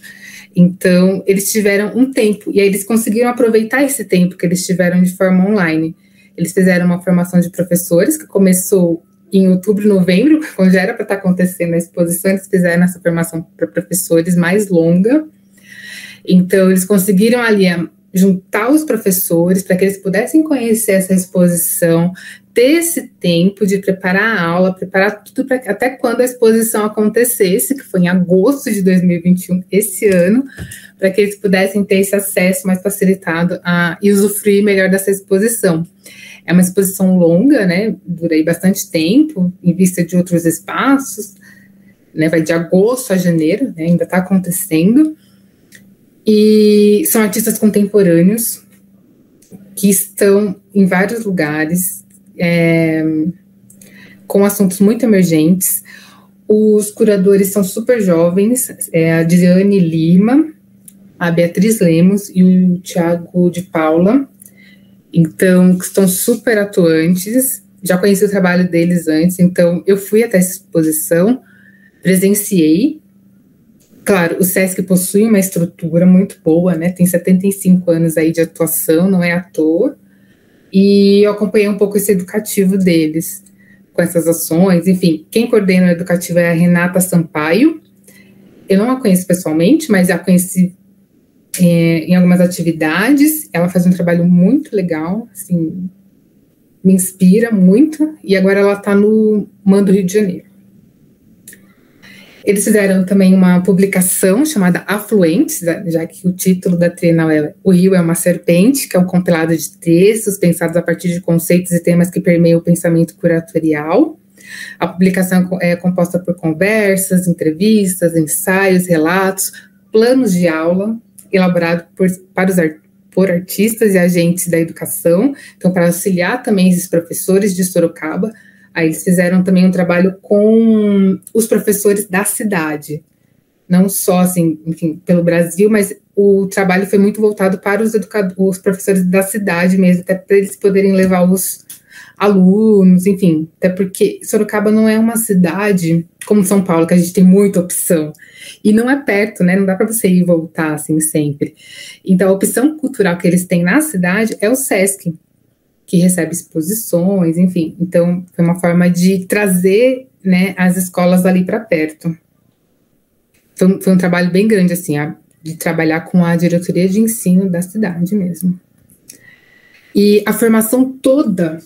então eles tiveram um tempo, e aí eles conseguiram aproveitar esse tempo que eles tiveram de forma online. Eles fizeram uma formação de professores, que começou em outubro, novembro, quando já era para estar acontecendo a exposição, eles fizeram essa formação para professores mais longa. Então, eles conseguiram ali juntar os professores para que eles pudessem conhecer essa exposição, ter esse tempo de preparar a aula, preparar tudo para até quando a exposição acontecesse, que foi em agosto de 2021, esse ano, para que eles pudessem ter esse acesso mais facilitado e usufruir melhor dessa exposição. É uma exposição longa, né? Dura aí bastante tempo, em vista de outros espaços, né? Vai de agosto a janeiro, né? Ainda está acontecendo. E são artistas contemporâneos que estão em vários lugares, com assuntos muito emergentes. Os curadores são super jovens, a Diane Lima, a Beatriz Lemos e o Thiago de Paula. Então, estão super atuantes, já conheci o trabalho deles antes, então eu fui até essa exposição, presenciei. Claro, o Sesc possui uma estrutura muito boa, né, tem 75 anos aí de atuação, não é à toa, e eu acompanhei um pouco esse educativo deles, com essas ações, enfim, quem coordena o educativo é a Renata Sampaio. Eu não a conheço pessoalmente, mas a conheci em algumas atividades. Ela faz um trabalho muito legal, assim, me inspira muito, e agora ela está no MAN do Rio de Janeiro. Eles fizeram também uma publicação chamada Afluentes, já que o título da Trienal é O Rio é uma Serpente, que é um compilado de textos pensados a partir de conceitos e temas que permeiam o pensamento curatorial. A publicação é composta por conversas, entrevistas, ensaios, relatos, planos de aula, elaborado por artistas e agentes da educação, então para auxiliar também esses professores de Sorocaba. Aí eles fizeram também um trabalho com os professores da cidade, não só, assim, enfim, pelo Brasil, mas o trabalho foi muito voltado para os professores da cidade mesmo, até para eles poderem levar os alunos, enfim, até porque Sorocaba não é uma cidade como São Paulo, que a gente tem muita opção, e não é perto, né, não dá para você ir e voltar, assim, sempre. Então, a opção cultural que eles têm na cidade é o Sesc, que recebe exposições, enfim, então, foi uma forma de trazer, né, as escolas ali para perto. Foi um trabalho bem grande, assim, de trabalhar com a diretoria de ensino da cidade mesmo. E a formação toda,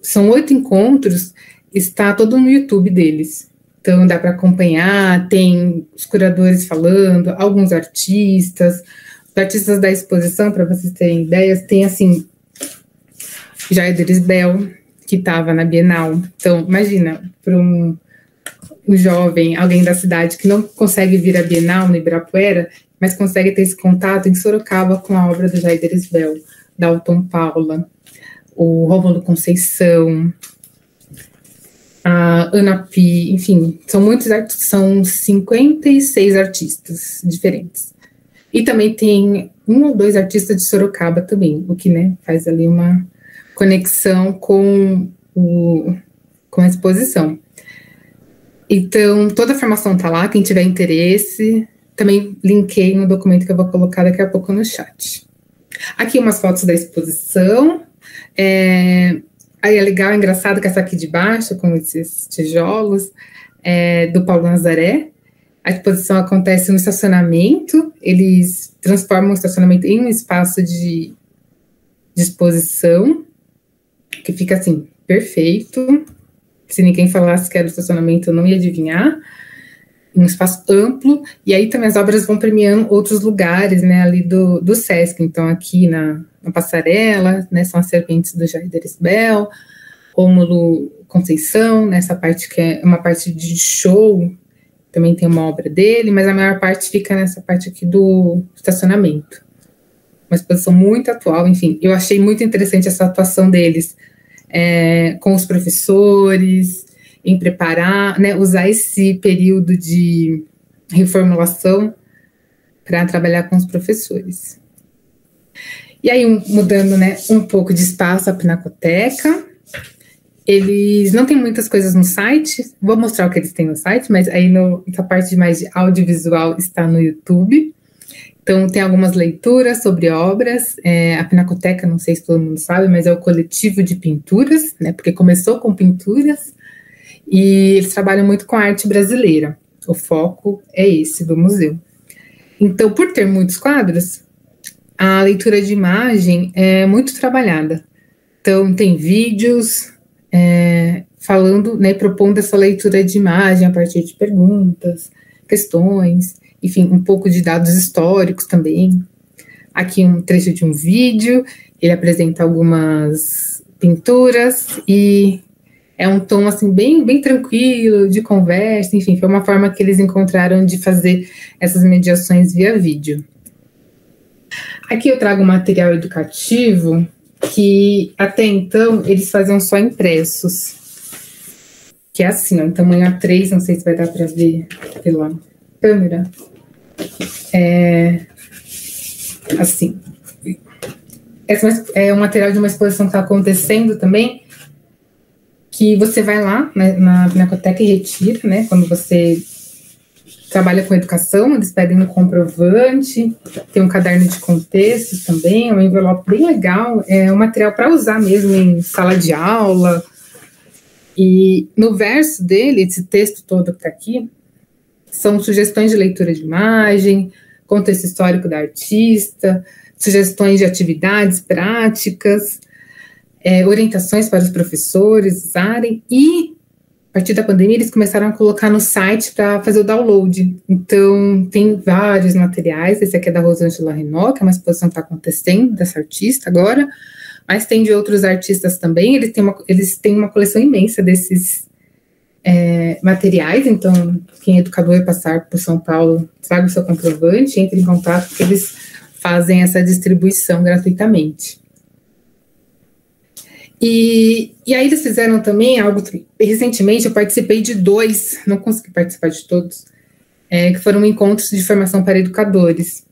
são 8 encontros, está todo no YouTube deles. Então, dá para acompanhar, tem os curadores falando, alguns artistas. Os artistas da exposição, para vocês terem ideias, tem, assim, Jair Derisbel, que estava na Bienal. Então, imagina, para um jovem, alguém da cidade que não consegue vir à Bienal no Ibirapuera, mas consegue ter esse contato em Sorocaba com a obra do Jair Derisbel, Dalton Paula, o Rômulo Conceição, a Ana Pi, enfim, são muitos artistas, são 56 artistas diferentes. E também tem um ou dois artistas de Sorocaba também, o que, né, faz ali uma conexão com a exposição. Então, toda a formação está lá, quem tiver interesse, também linkei no documento que eu vou colocar daqui a pouco no chat. Aqui umas fotos da exposição, aí é legal, é engraçado que essa aqui de baixo, com esses tijolos, do Paulo Nazaré. A exposição acontece no estacionamento, eles transformam o estacionamento em um espaço de exposição, que fica assim, perfeito. Se ninguém falasse que era o estacionamento, eu não ia adivinhar. Um espaço amplo, e aí também as obras vão premiando outros lugares, né, ali do Sesc. Então, aqui na passarela, né, são as serpentes do Jair Derisbel, Rômulo Conceição, nessa parte que é uma parte de show, também tem uma obra dele, mas a maior parte fica nessa parte aqui do estacionamento. Uma exposição muito atual, enfim, eu achei muito interessante essa atuação deles, com os professores, em preparar, né, usar esse período de reformulação para trabalhar com os professores. E aí, mudando, né, um pouco de espaço, a Pinacoteca, eles não têm muitas coisas no site, vou mostrar o que eles têm no site, mas aí a parte mais de audiovisual está no YouTube. Então, tem algumas leituras sobre obras. A Pinacoteca, não sei se todo mundo sabe, mas é o coletivo de pinturas, né, porque começou com pinturas, e eles trabalham muito com a arte brasileira. O foco é esse do museu. Então, por ter muitos quadros, a leitura de imagem é muito trabalhada. Então, tem vídeos falando, né, propondo essa leitura de imagem a partir de perguntas, questões, enfim, um pouco de dados históricos também. Aqui um trecho de um vídeo, ele apresenta algumas pinturas e é um tom, assim, bem tranquilo, de conversa, enfim, foi uma forma que eles encontraram de fazer essas mediações via vídeo. Aqui eu trago um material educativo que, até então, eles faziam só impressos, que é assim, ó, em tamanho A3, não sei se vai dar para ver pela câmera, assim. Essa é um material de uma exposição que está acontecendo também, que você vai lá, né, na Pinacoteca e retira, né, quando você trabalha com educação, eles pedem um comprovante, tem um caderno de contextos também, um envelope bem legal, é um material para usar mesmo em sala de aula. E no verso dele, esse texto todo que está aqui, são sugestões de leitura de imagem, contexto histórico da artista, sugestões de atividades práticas, orientações para os professores usarem, e a partir da pandemia eles começaram a colocar no site para fazer o download. Então tem vários materiais, esse aqui é da Rosângela Renault, que é uma exposição que está acontecendo dessa artista agora, mas tem de outros artistas também, eles têm uma coleção imensa desses materiais, então quem é educador passar por São Paulo, traga o seu comprovante, entre em contato, porque eles fazem essa distribuição gratuitamente. E aí eles fizeram também algo, recentemente eu participei de 2, não consegui participar de todos, que foram encontros de formação para educadores,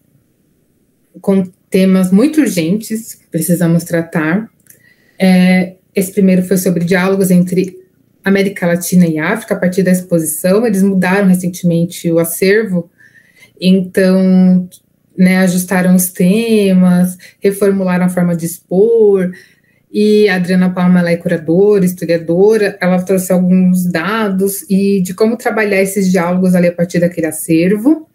com temas muito urgentes que precisamos tratar. Esse primeiro foi sobre diálogos entre América Latina e África, a partir da exposição. Eles mudaram recentemente o acervo, então, né, ajustaram os temas, reformularam a forma de expor. E a Adriana Palma, ela é curadora, historiadora, ela trouxe alguns dados e de como trabalhar esses diálogos ali a partir daquele acervo.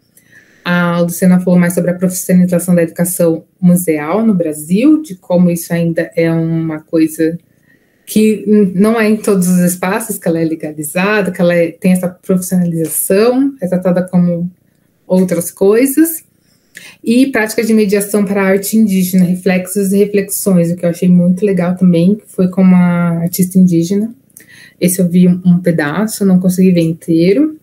A Luciana falou mais sobre a profissionalização da educação museal no Brasil, de como isso ainda é uma coisa que não é em todos os espaços que ela é legalizada, que ela tem essa profissionalização, é tratada como outras coisas. E práticas de mediação para a arte indígena, reflexos e reflexões, o que eu achei muito legal também, que foi com uma artista indígena. Esse eu vi um pedaço, não consegui ver inteiro,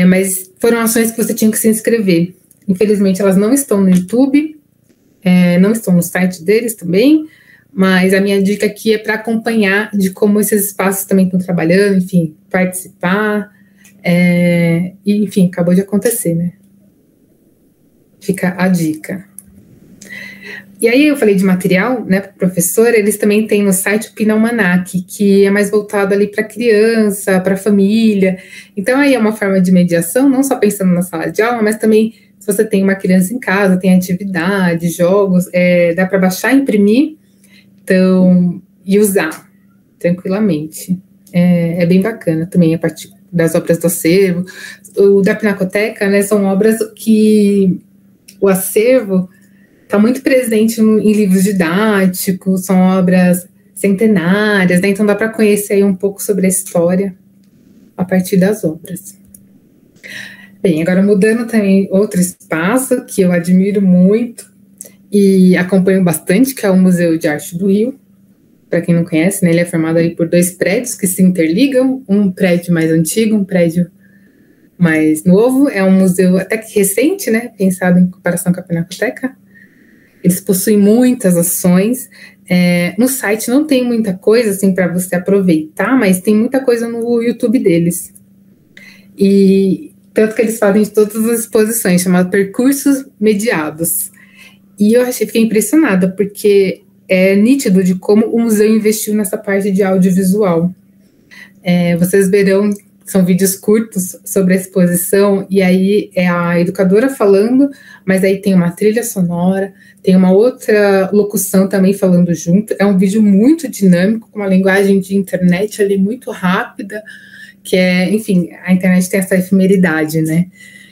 mas foram ações que você tinha que se inscrever. Infelizmente, elas não estão no YouTube, não estão no site deles também, mas a minha dica aqui é para acompanhar de como esses espaços também estão trabalhando, enfim, participar, e, enfim, acabou de acontecer, né? Fica a dica. E aí eu falei de material, né, para o professor, eles também têm no site o Pinalmanac, que é mais voltado ali para criança, para família. Então aí é uma forma de mediação, não só pensando na sala de aula, mas também se você tem uma criança em casa, tem atividades, jogos, dá para baixar, imprimir, então, e usar tranquilamente. É bem bacana também a partir das obras do acervo. O da Pinacoteca, né, são obras que o acervo está muito presente em livros didáticos, são obras centenárias, né? Então dá para conhecer aí um pouco sobre a história a partir das obras. Bem, agora mudando também outro espaço que eu admiro muito e acompanho bastante, que é o Museu de Arte do Rio. Para quem não conhece, né, ele é formado aí por 2 prédios que se interligam, um prédio mais antigo, um prédio mais novo. É um museu até que recente, né, pensado em comparação com a Pinacoteca. Eles possuem muitas ações. No site não tem muita coisa assim para você aproveitar, mas tem muita coisa no YouTube deles. E tanto que eles fazem de todas as exposições, chamado Percursos Mediados. E eu fiquei impressionada, porque é nítido de como o museu investiu nessa parte de audiovisual. Vocês verão, são vídeos curtos sobre a exposição, e aí é a educadora falando, mas aí tem uma trilha sonora, tem uma outra locução também falando junto. É um vídeo muito dinâmico, com uma linguagem de internet ali muito rápida, que enfim, a internet tem essa efemeridade, né?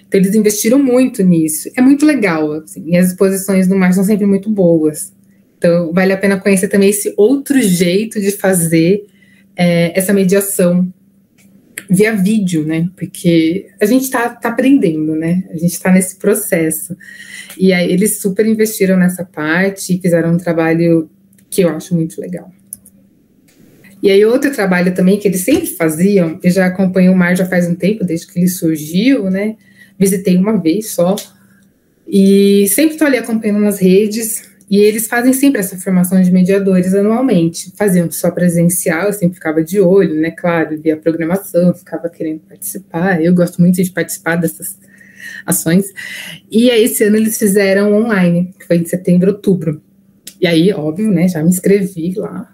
Então eles investiram muito nisso. É muito legal, assim, e as exposições no mar são sempre muito boas. Então vale a pena conhecer também esse outro jeito de fazer essa mediação via vídeo, né? Porque a gente tá aprendendo, né? A gente tá nesse processo. E aí eles super investiram nessa parte e fizeram um trabalho que eu acho muito legal. E aí outro trabalho também que eles sempre faziam, eu já acompanho o mar já faz um tempo, desde que ele surgiu, né? Visitei uma vez só. E sempre estou ali acompanhando nas redes. E eles fazem sempre essa formação de mediadores anualmente. Faziam só presencial, eu sempre ficava de olho, né? Claro, via a programação, ficava querendo participar. Eu gosto muito de participar dessas ações. E aí, esse ano eles fizeram online, que foi em setembro, outubro. E aí, óbvio, né? Já me inscrevi lá.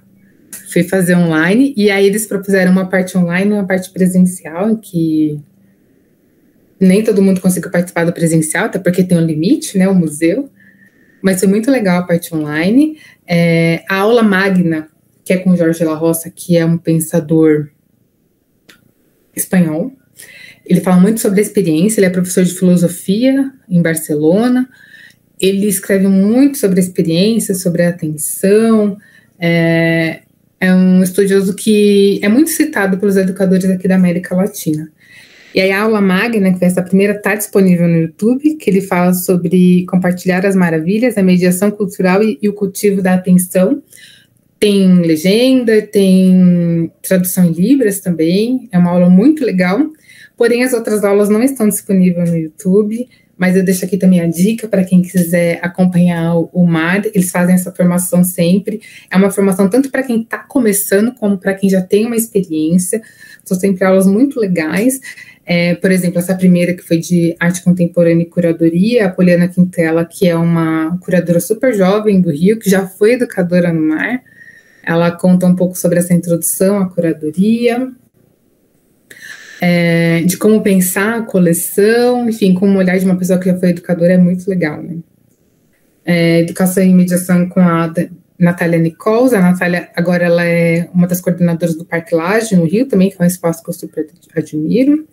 Fui fazer online. E aí eles propuseram uma parte online e uma parte presencial, em que nem todo mundo conseguiu participar do presencial, até porque tem um limite, né? O museu. Mas foi muito legal a parte online. A aula magna, que é com o Jorge La Roça, que é um pensador espanhol. Ele fala muito sobre a experiência, ele é professor de filosofia em Barcelona. Ele escreve muito sobre a experiência, sobre a atenção. É um estudioso que é muito citado pelos educadores aqui da América Latina. E aí a aula magna, que foi essa primeira, está disponível no YouTube, que ele fala sobre compartilhar as maravilhas, a mediação cultural e o cultivo da atenção. Tem legenda, tem tradução em Libras também, é uma aula muito legal, porém as outras aulas não estão disponíveis no YouTube, mas eu deixo aqui também a dica para quem quiser acompanhar o MAR, eles fazem essa formação sempre, é uma formação tanto para quem está começando, como para quem já tem uma experiência, são sempre aulas muito legais. Por exemplo, essa primeira que foi de arte contemporânea e curadoria, a Poliana Quintela, que é uma curadora super jovem do Rio, que já foi educadora no MAR, ela conta um pouco sobre essa introdução à curadoria, de como pensar a coleção, enfim, com o olhar de uma pessoa que já foi educadora, é muito legal, né? Educação e mediação com a Natália Nichols. A Natália, agora, ela é uma das coordenadoras do Parque Lage, no Rio, também, que é um espaço que eu super admiro.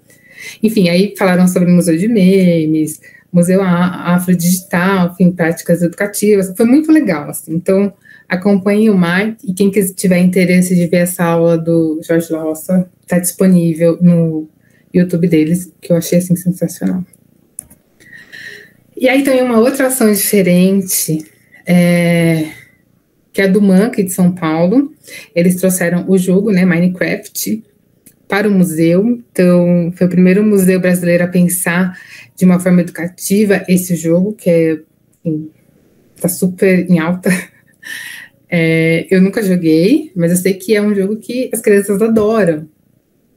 Enfim, aí falaram sobre o Museu de Memes, Museu Afrodigital, enfim, práticas educativas, foi muito legal, assim. Então, acompanhe o MAR, e quem tiver interesse de ver essa aula do Jorge La Roça, está disponível no YouTube deles, que eu achei, assim, sensacional. E aí também uma outra ação diferente, que é a do MAN, aqui de São Paulo. Eles trouxeram o jogo, né, Minecraft, para o museu. Então, foi o primeiro museu brasileiro a pensar de uma forma educativa esse jogo, que está super em alta. Eu nunca joguei, mas eu sei que é um jogo que as crianças adoram.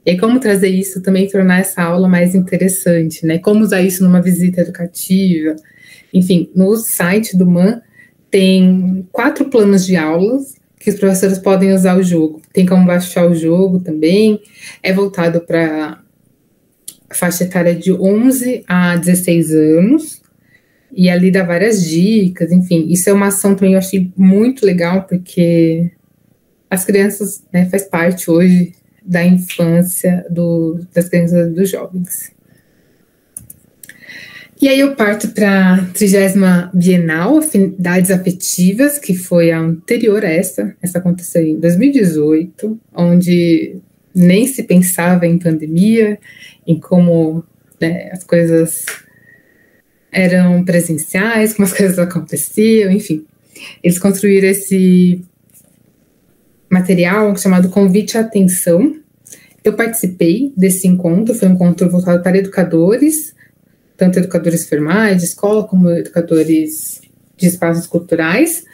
E aí, como trazer isso também, tornar essa aula mais interessante, né? Como usar isso numa visita educativa. Enfim, no site do MAN tem 4 planos de aulas que os professores podem usar o jogo. Tem como baixar o jogo também. É voltado para a faixa etária de 11 a 16 anos. E ali dá várias dicas, enfim. Isso é uma ação também, eu achei muito legal, porque as crianças, né, faz parte hoje da infância das crianças e dos jovens. E aí eu parto para a 30ª Bienal Afinidades Afetivas, que foi a anterior a essa aconteceu em 2018, onde nem se pensava em pandemia, em como, né, as coisas eram presenciais, como as coisas aconteciam, enfim. Eles construíram esse material chamado Convite à Atenção. Eu participei desse encontro, foi um encontro voltado para educadores, tanto educadores formais, de escola, como educadores de espaços culturais,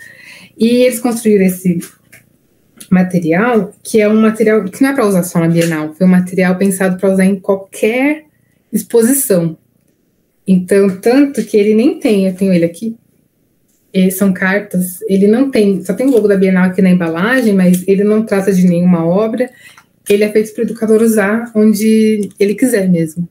e eles construíram esse material, que é um material que não é para usar só na Bienal, foi um material pensado para usar em qualquer exposição. Então, tanto que ele nem tem, eu tenho ele aqui, são cartas, ele não tem, só tem o logo da Bienal aqui na embalagem, mas ele não trata de nenhuma obra, ele é feito para o educador usar onde ele quiser mesmo.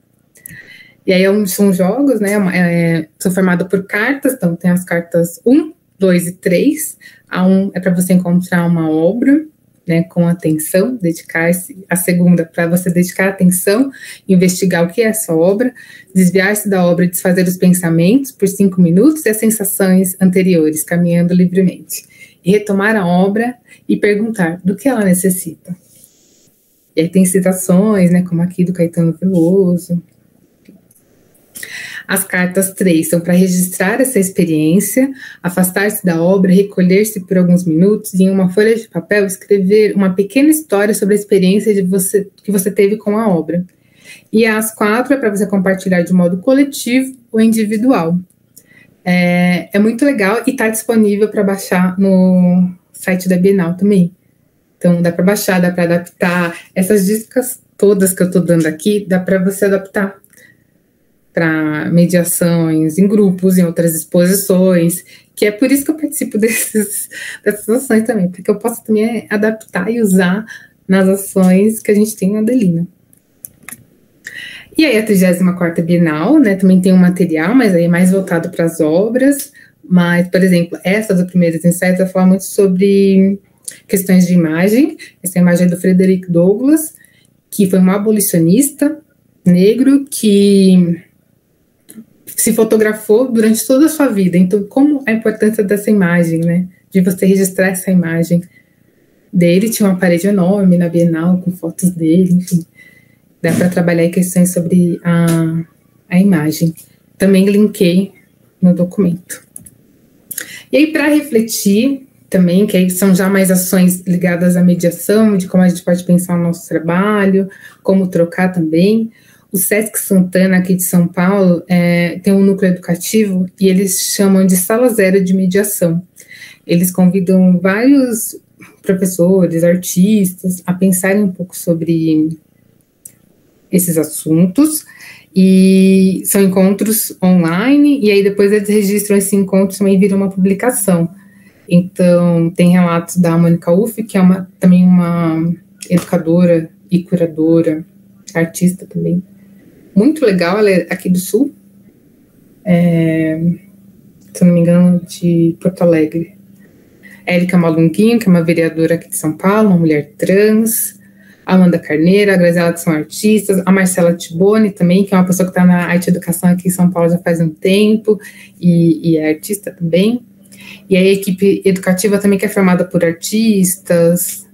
E aí são jogos, né, são formados por cartas, então tem as cartas 1, 2 e 3. A 1 é para você encontrar uma obra, né, com atenção, dedicar-se. A segunda, para você dedicar atenção, investigar o que é essa obra, desviar-se da obra e desfazer os pensamentos por 5 minutos e as sensações anteriores, caminhando livremente. E retomar a obra e perguntar do que ela necessita. E aí tem citações, né, como aqui do Caetano Veloso. As cartas 3 são para registrar essa experiência, afastar-se da obra, recolher-se por alguns minutos e em uma folha de papel escrever uma pequena história sobre a experiência que você teve com a obra. E as 4 é para você compartilhar de modo coletivo ou individual. É muito legal e está disponível para baixar no site da Bienal também. Então dá para baixar, dá para adaptar. Essas dicas todas que eu estou dando aqui, dá para você adaptar para mediações em grupos, em outras exposições, que é por isso que eu participo dessas ações também, porque eu posso também adaptar e usar nas ações que a gente tem na Adelina. E aí a 34ª Bienal, né, também tem um material, mas aí é mais voltado para as obras, mas, por exemplo, essa do Primeiros Insights vai falar muito sobre questões de imagem. Essa imagem é do Frederick Douglass, que foi um abolicionista negro que se fotografou durante toda a sua vida. Então, como a importância dessa imagem, né? De você registrar essa imagem dele. Tinha uma parede enorme na Bienal com fotos dele, enfim. Dá para trabalhar em questões sobre a imagem. Também linkei no documento. E aí, para refletir também, que aí são já mais ações ligadas à mediação, de como a gente pode pensar o nosso trabalho, como trocar também. O Sesc Santana, aqui de São Paulo, tem um núcleo educativo e eles chamam de Sala Zero de Mediação. Eles convidam vários professores, artistas, a pensarem um pouco sobre esses assuntos, e são encontros online, e aí depois eles registram esse encontro, também vira uma publicação. Então, tem relatos da Mônica Uff, que é também uma educadora e curadora, artista também, muito legal. Ela é aqui do Sul, se eu não me engano, de Porto Alegre. Érica Malunguinho, que é uma vereadora aqui de São Paulo, uma mulher trans. A Amanda Carneiro, a Graziela, que são artistas. A Marcela Tiboni também, que é uma pessoa que está na arte e educação aqui em São Paulo já faz um tempo, e é artista também. E a equipe educativa também, que é formada por artistas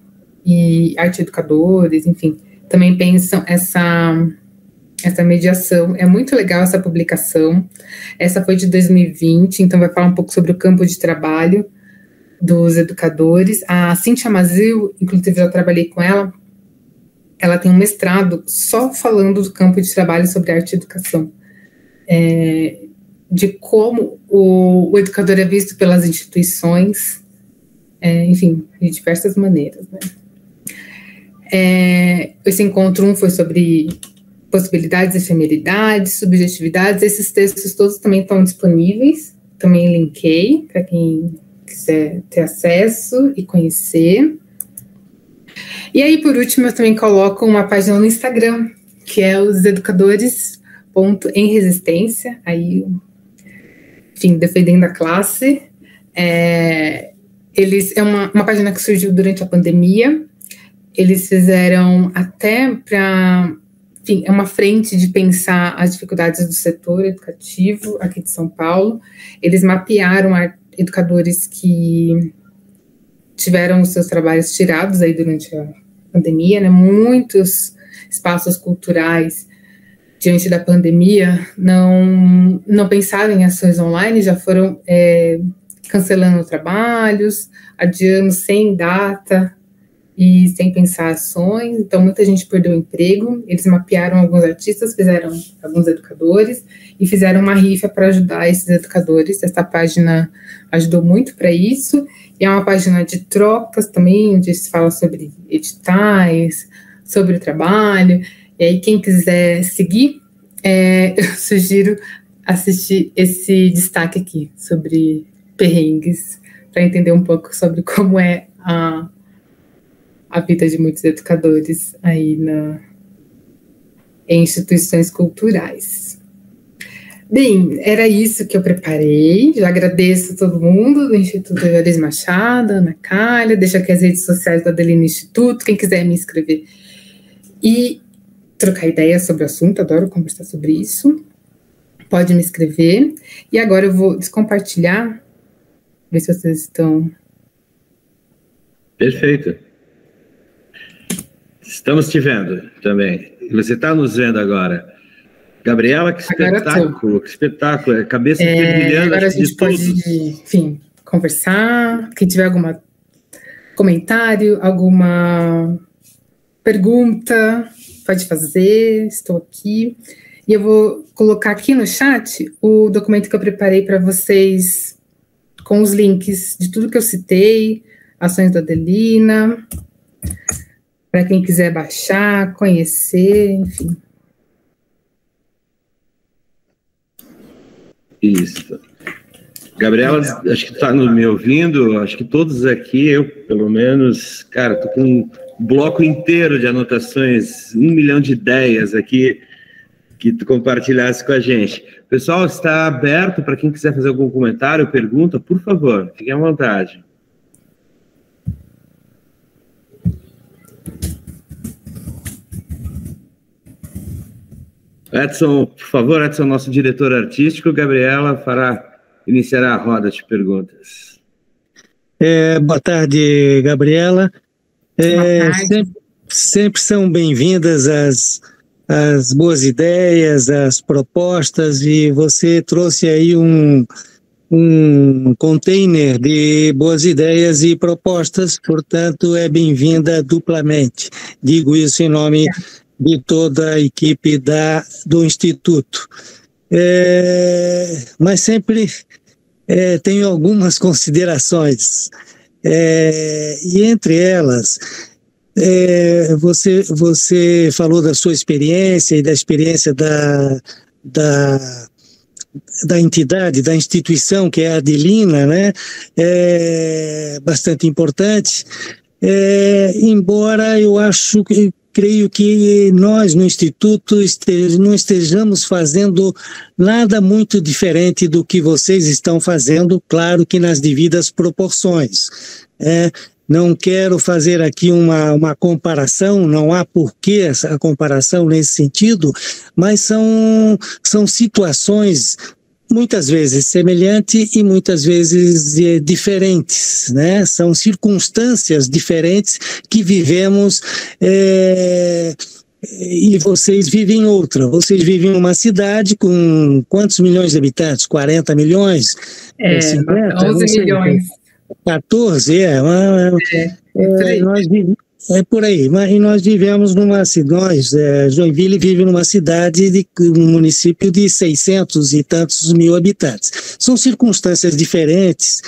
e arte-educadores, enfim, também pensam essa mediação. É muito legal essa publicação. Essa foi de 2020, então vai falar um pouco sobre o campo de trabalho dos educadores. A Cíntia Mazil, inclusive já trabalhei com ela, ela tem um mestrado só falando do campo de trabalho sobre arte e educação, de como o educador é visto pelas instituições, enfim, de diversas maneiras, né? Esse encontro 1 foi sobre possibilidades, efemeridades, subjetividades. Esses textos todos também estão disponíveis, também linkei para quem quiser ter acesso e conhecer. E aí, por último, eu também coloco uma página no Instagram, que é os educadores.emresistência, aí, enfim, defendendo a classe. É uma página que surgiu durante a pandemia. Eles fizeram até para... Enfim, é uma frente de pensar as dificuldades do setor educativo aqui de São Paulo. Eles mapearam educadores que tiveram os seus trabalhos tirados aí durante a pandemia, né? Muitos espaços culturais, diante da pandemia, não pensaram em ações online, já foram cancelando trabalhos, adiando sem data e sem pensar ações. Então, muita gente perdeu o emprego. Eles mapearam alguns artistas, fizeram alguns educadores e fizeram uma rifa para ajudar esses educadores. Essa página ajudou muito para isso. E é uma página de trocas também, onde se fala sobre editais, sobre o trabalho. E aí, quem quiser seguir, eu sugiro assistir esse destaque aqui sobre perrengues, para entender um pouco sobre como é a vida de muitos educadores aí em instituições culturais. Bem, era isso que eu preparei. Já agradeço a todo mundo do Instituto Juarez Machado, Ana Cállia, deixo aqui as redes sociais do Adelina Instituto, quem quiser me inscrever e trocar ideias sobre o assunto, adoro conversar sobre isso, pode me escrever. E agora eu vou descompartilhar, ver se vocês estão... Perfeito. Estamos te vendo também. E você está nos vendo agora. Gabriela, que espetáculo, que espetáculo. Cabeça brilhando. Agora a gente pode, enfim, conversar. Quem tiver algum comentário, alguma pergunta, pode fazer. Estou aqui. E eu vou colocar aqui no chat o documento que eu preparei para vocês, com os links de tudo que eu citei, ações da Adelina, para quem quiser baixar, conhecer, enfim. Isso. Gabriela, acho que está me ouvindo, acho que todos aqui, eu pelo menos, cara, estou com um bloco inteiro de anotações, 1 milhão de ideias aqui que tu compartilhasse com a gente. O pessoal está aberto para quem quiser fazer algum comentário, pergunta, por favor, fiquem à vontade. Edson, por favor, Edson, nosso diretor artístico, Gabriela iniciará a roda de perguntas. Boa tarde, Gabriela. Boa tarde. Sempre são bem-vindas as boas ideias, as propostas, e você trouxe aí um container de boas ideias e propostas, portanto, é bem-vinda duplamente. Digo isso em nome de toda a equipe do Instituto. Mas sempre tenho algumas considerações, e entre elas, você falou da sua experiência e da experiência da entidade, da instituição, que é a Adelina, né? É bastante importante, embora eu creio que nós no Instituto não estejamos fazendo nada muito diferente do que vocês estão fazendo, claro que nas devidas proporções. Não quero fazer aqui uma comparação, não há porquê essa comparação nesse sentido, mas são situações muitas vezes semelhantes e muitas vezes diferentes, né? São circunstâncias diferentes que vivemos, e vocês vivem outra. Vocês vivem numa cidade com quantos milhões de habitantes? 40 milhões? 50? 11 milhões. 14, por aí, e nós vivemos Joinville vive numa cidade, um município de 600 e tantos mil habitantes. São circunstâncias diferentes,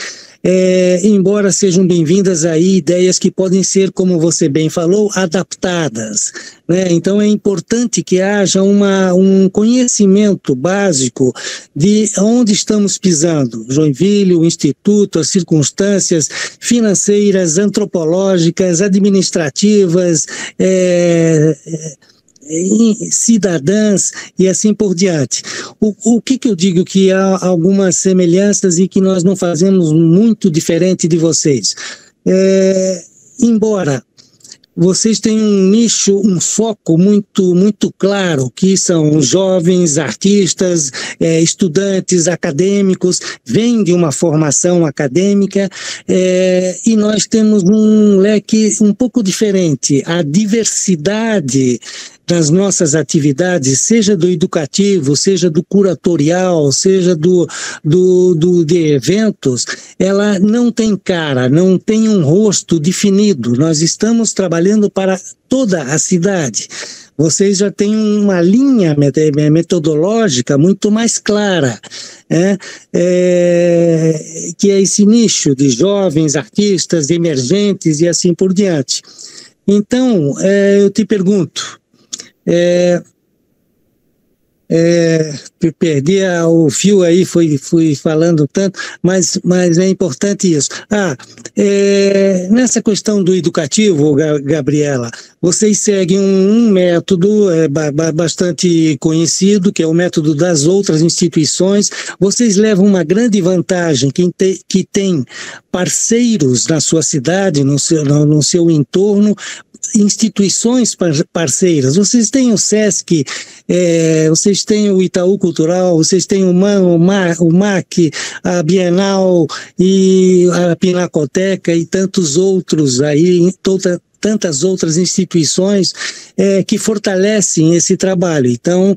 embora sejam bem-vindas aí ideias que podem ser, como você bem falou, adaptadas, né? Então é importante que haja um conhecimento básico de onde estamos pisando. Joinville, o Instituto, as circunstâncias financeiras, antropológicas, administrativas, cidadãs e assim por diante. O que eu digo que há algumas semelhanças e que nós não fazemos muito diferente de vocês? Embora vocês têm um nicho, um foco muito claro, que são jovens, artistas, estudantes, acadêmicos, vêm de uma formação acadêmica, e nós temos um leque um pouco diferente. A diversidade das nossas atividades, seja do educativo, seja do curatorial, seja de eventos, ela não tem cara, não tem um rosto definido. Nós estamos trabalhando para toda a cidade. Vocês já têm uma linha metodológica muito mais clara, que é esse nicho de jovens, artistas, emergentes e assim por diante. Então, eu te pergunto, perdi o fio aí, fui falando tanto, mas é importante isso. Nessa questão do educativo, Gabriela, vocês seguem um método bastante conhecido, que é o método das outras instituições. Vocês levam uma grande vantagem que tem parceiros na sua cidade, no seu entorno, instituições parceiras. Vocês têm o SESC, vocês têm o Itaú Cultural, vocês têm o MAC, a Bienal e a Pinacoteca e tantos outros aí, tantas outras instituições que fortalecem esse trabalho. Então,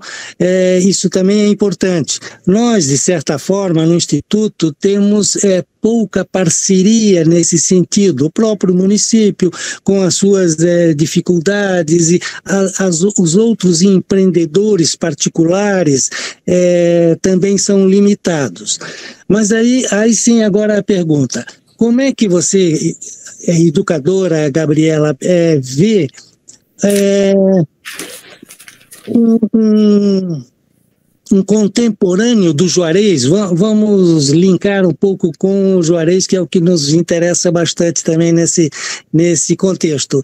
isso também é importante. Nós, de certa forma, no Instituto, temos pouca parceria nesse sentido. O próprio município, com as suas dificuldades, e os outros empreendedores particulares também são limitados. Mas aí sim, agora a pergunta: como é que você, educadora Gabriela, vê um contemporâneo do Juarez? Vamos linkar um pouco com o Juarez, que é o que nos interessa bastante também nesse contexto.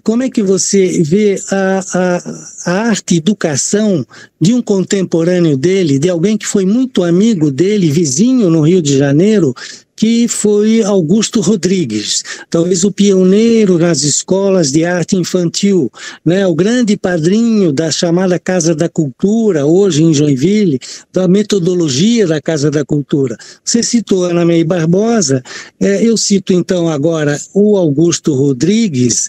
Como é que você vê a arte-educação de um contemporâneo dele, de alguém que foi muito amigo dele, vizinho no Rio de Janeiro, que foi Augusto Rodrigues, talvez o pioneiro nas escolas de arte infantil, né? O grande padrinho da chamada Casa da Cultura, hoje em Joinville, da metodologia da Casa da Cultura. Você citou Ana May Barbosa, eu cito então agora o Augusto Rodrigues,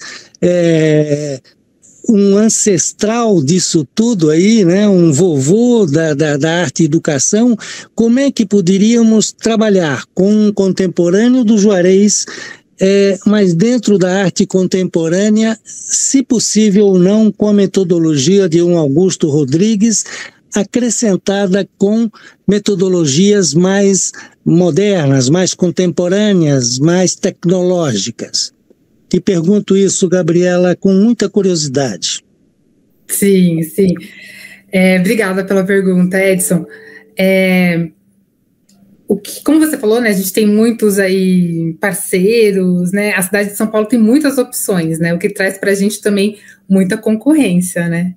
um ancestral disso tudo aí, né? Um vovô da arte e educação. Como é que poderíamos trabalhar com um contemporâneo do Juarez, mas dentro da arte contemporânea, se possível ou não, com a metodologia de um Augusto Rodrigues, acrescentada com metodologias mais modernas, mais contemporâneas, mais tecnológicas? Te pergunto isso, Gabriela, com muita curiosidade. Sim. Obrigada pela pergunta, Edson. Como você falou, né, a gente tem muitos aí parceiros, né? A cidade de São Paulo tem muitas opções, né? O que traz para a gente também muita concorrência, né?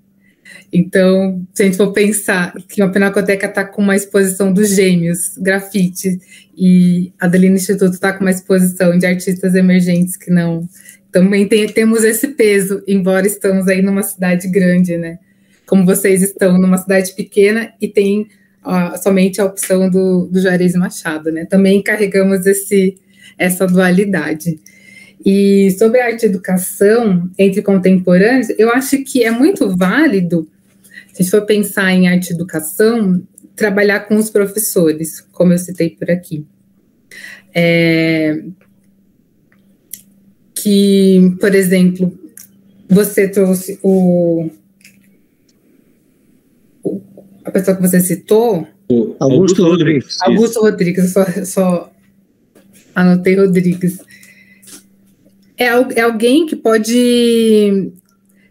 Então, se a gente for pensar que a Pinacoteca está com uma exposição dos Gêmeos, grafite, e a Adelina Instituto está com uma exposição de artistas emergentes que não... Também temos esse peso, embora estamos aí numa cidade grande, né? Como vocês estão numa cidade pequena e tem somente a opção do Juarez Machado, né? Também carregamos essa dualidade. E sobre a arte e educação entre contemporâneos, eu acho que é muito válido, se a gente for pensar em arte e educação, trabalhar com os professores, como eu citei por aqui. Que, por exemplo, você trouxe a pessoa que você citou... Augusto Rodrigues. Augusto Rodrigues, Anotei Rodrigues. É alguém que pode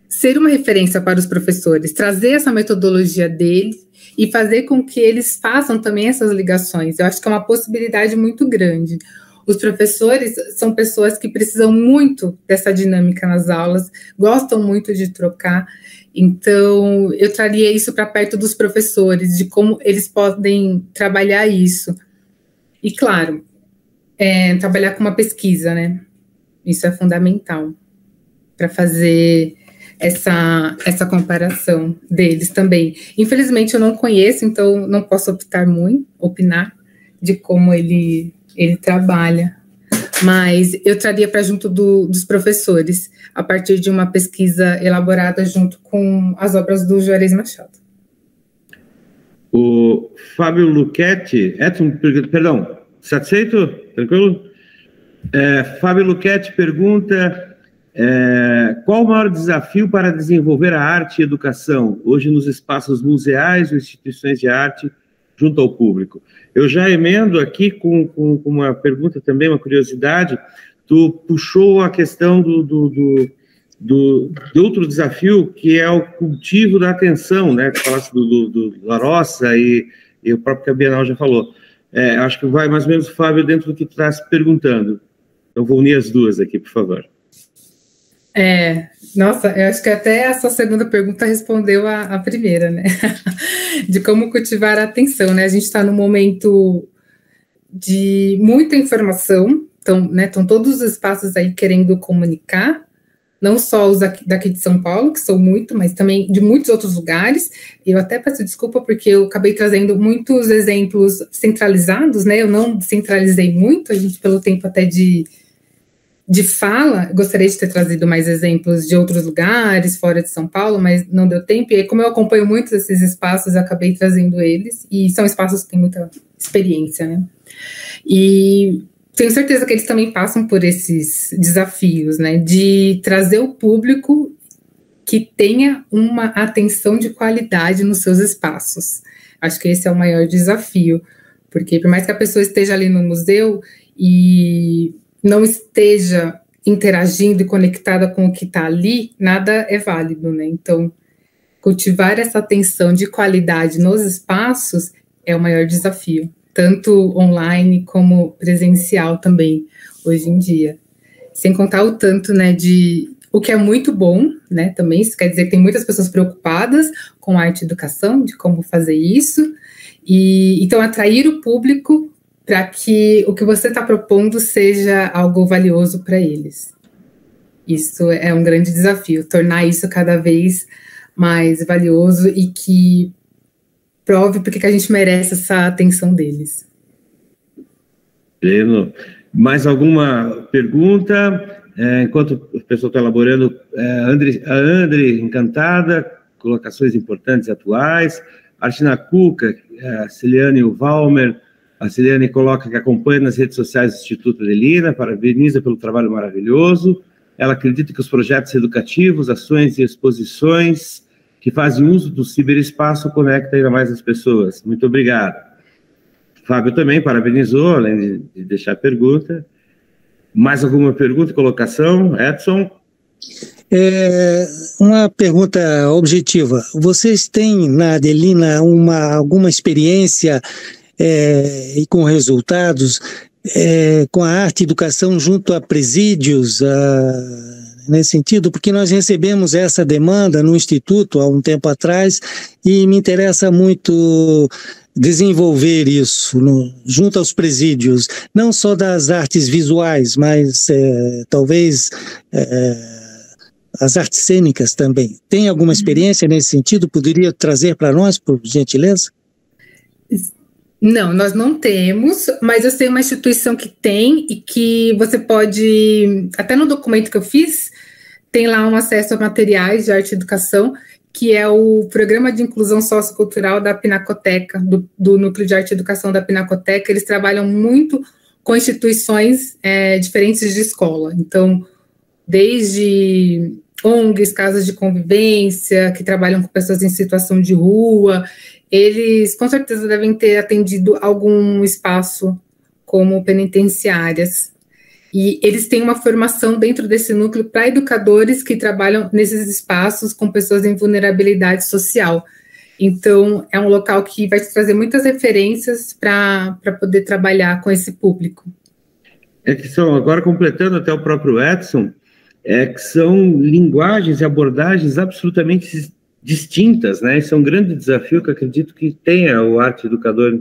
ser uma referência para os professores, trazer essa metodologia dele e fazer com que eles façam também essas ligações. Eu acho que é uma possibilidade muito grande. Os professores são pessoas que precisam muito dessa dinâmica nas aulas, gostam muito de trocar, então eu traria isso para perto dos professores, de como eles podem trabalhar isso. E, claro, trabalhar com uma pesquisa, né? Isso é fundamental para fazer essa comparação deles também. Infelizmente, eu não conheço, então não posso opinar de como ele trabalha, mas eu traria para junto dos professores, a partir de uma pesquisa elaborada junto com as obras do Juarez Machado. O Fábio Luchetti, Edson, perdão, satisfeito? Tranquilo? Fábio Luchetti pergunta... qual o maior desafio para desenvolver a arte e educação, hoje nos espaços museais ou instituições de arte, junto ao público? Eu já emendo aqui com uma pergunta também, uma curiosidade. Tu puxou a questão de outro desafio, que é o cultivo da atenção, né? Tu falaste do Larossa e o próprio Bienal já falou. Acho que vai mais ou menos, Fábio, dentro do que tu está se perguntando. Eu vou unir as duas aqui, por favor. Nossa, eu acho que até essa segunda pergunta respondeu a primeira, né? De como cultivar a atenção, né? A gente está num momento de muita informação, então, né, estão todos os espaços aí querendo comunicar, não só os daqui de São Paulo, que são muito, mas também de muitos outros lugares. Eu até peço desculpa porque eu acabei trazendo muitos exemplos centralizados, né? Eu não centralizei muito, a gente, pelo tempo até de fala, gostaria de ter trazido mais exemplos de outros lugares, fora de São Paulo, mas não deu tempo, e aí, como eu acompanho muitos desses espaços, eu acabei trazendo eles, e são espaços que têm muita experiência, né? E tenho certeza que eles também passam por esses desafios, né, de trazer o público que tenha uma atenção de qualidade nos seus espaços. Acho que esse é o maior desafio, porque por mais que a pessoa esteja ali no museu e não esteja interagindo e conectada com o que está ali, nada é válido, né? Então, cultivar essa atenção de qualidade nos espaços é o maior desafio, tanto online como presencial também, hoje em dia. Sem contar o tanto, né, o que é muito bom, né, também, isso quer dizer que tem muitas pessoas preocupadas com arte e educação, de como fazer isso, e então atrair o público para que o que você está propondo seja algo valioso para eles. Isso é um grande desafio, tornar isso cada vez mais valioso e que prove porque que a gente merece essa atenção deles. Pleno. Mais alguma pergunta? Enquanto o pessoal está elaborando, a André, encantada, colocações importantes e atuais. Artina Cuca, a Celiane e o Valmer. A Celiane coloca que acompanha nas redes sociais do Instituto Adelina, parabeniza pelo trabalho maravilhoso. Ela acredita que os projetos educativos, ações e exposições que fazem uso do ciberespaço conectam ainda mais as pessoas. Muito obrigado. Fábio também parabenizou, além de deixar a pergunta. Mais alguma pergunta e colocação? Edson? Uma pergunta objetiva. Vocês têm na Adelina alguma experiência e com resultados com a arte e educação junto a presídios, nesse sentido? Porque nós recebemos essa demanda no Instituto há um tempo atrás e me interessa muito desenvolver isso junto aos presídios, não só das artes visuais, mas talvez as artes cênicas também. Tem alguma experiência nesse sentido? Poderia trazer para nós, por gentileza? Não, nós não temos, mas eu sei uma instituição que tem e que você pode, até no documento que eu fiz, tem lá um acesso a materiais de arte e educação, que é o Programa de Inclusão Sociocultural da Pinacoteca, do Núcleo de Arte e Educação da Pinacoteca. Eles trabalham muito com instituições diferentes de escola, então, desde ONGs, casas de convivência, que trabalham com pessoas em situação de rua. Eles, com certeza, devem ter atendido algum espaço como penitenciárias. E eles têm uma formação dentro desse núcleo para educadores que trabalham nesses espaços com pessoas em vulnerabilidade social. Então, é um local que vai te trazer muitas referências para poder trabalhar com esse público. É que são, agora completando até o próprio Edson, que são linguagens e abordagens absolutamente distintas, né? Isso é um grande desafio que eu acredito que tenha o arte educador,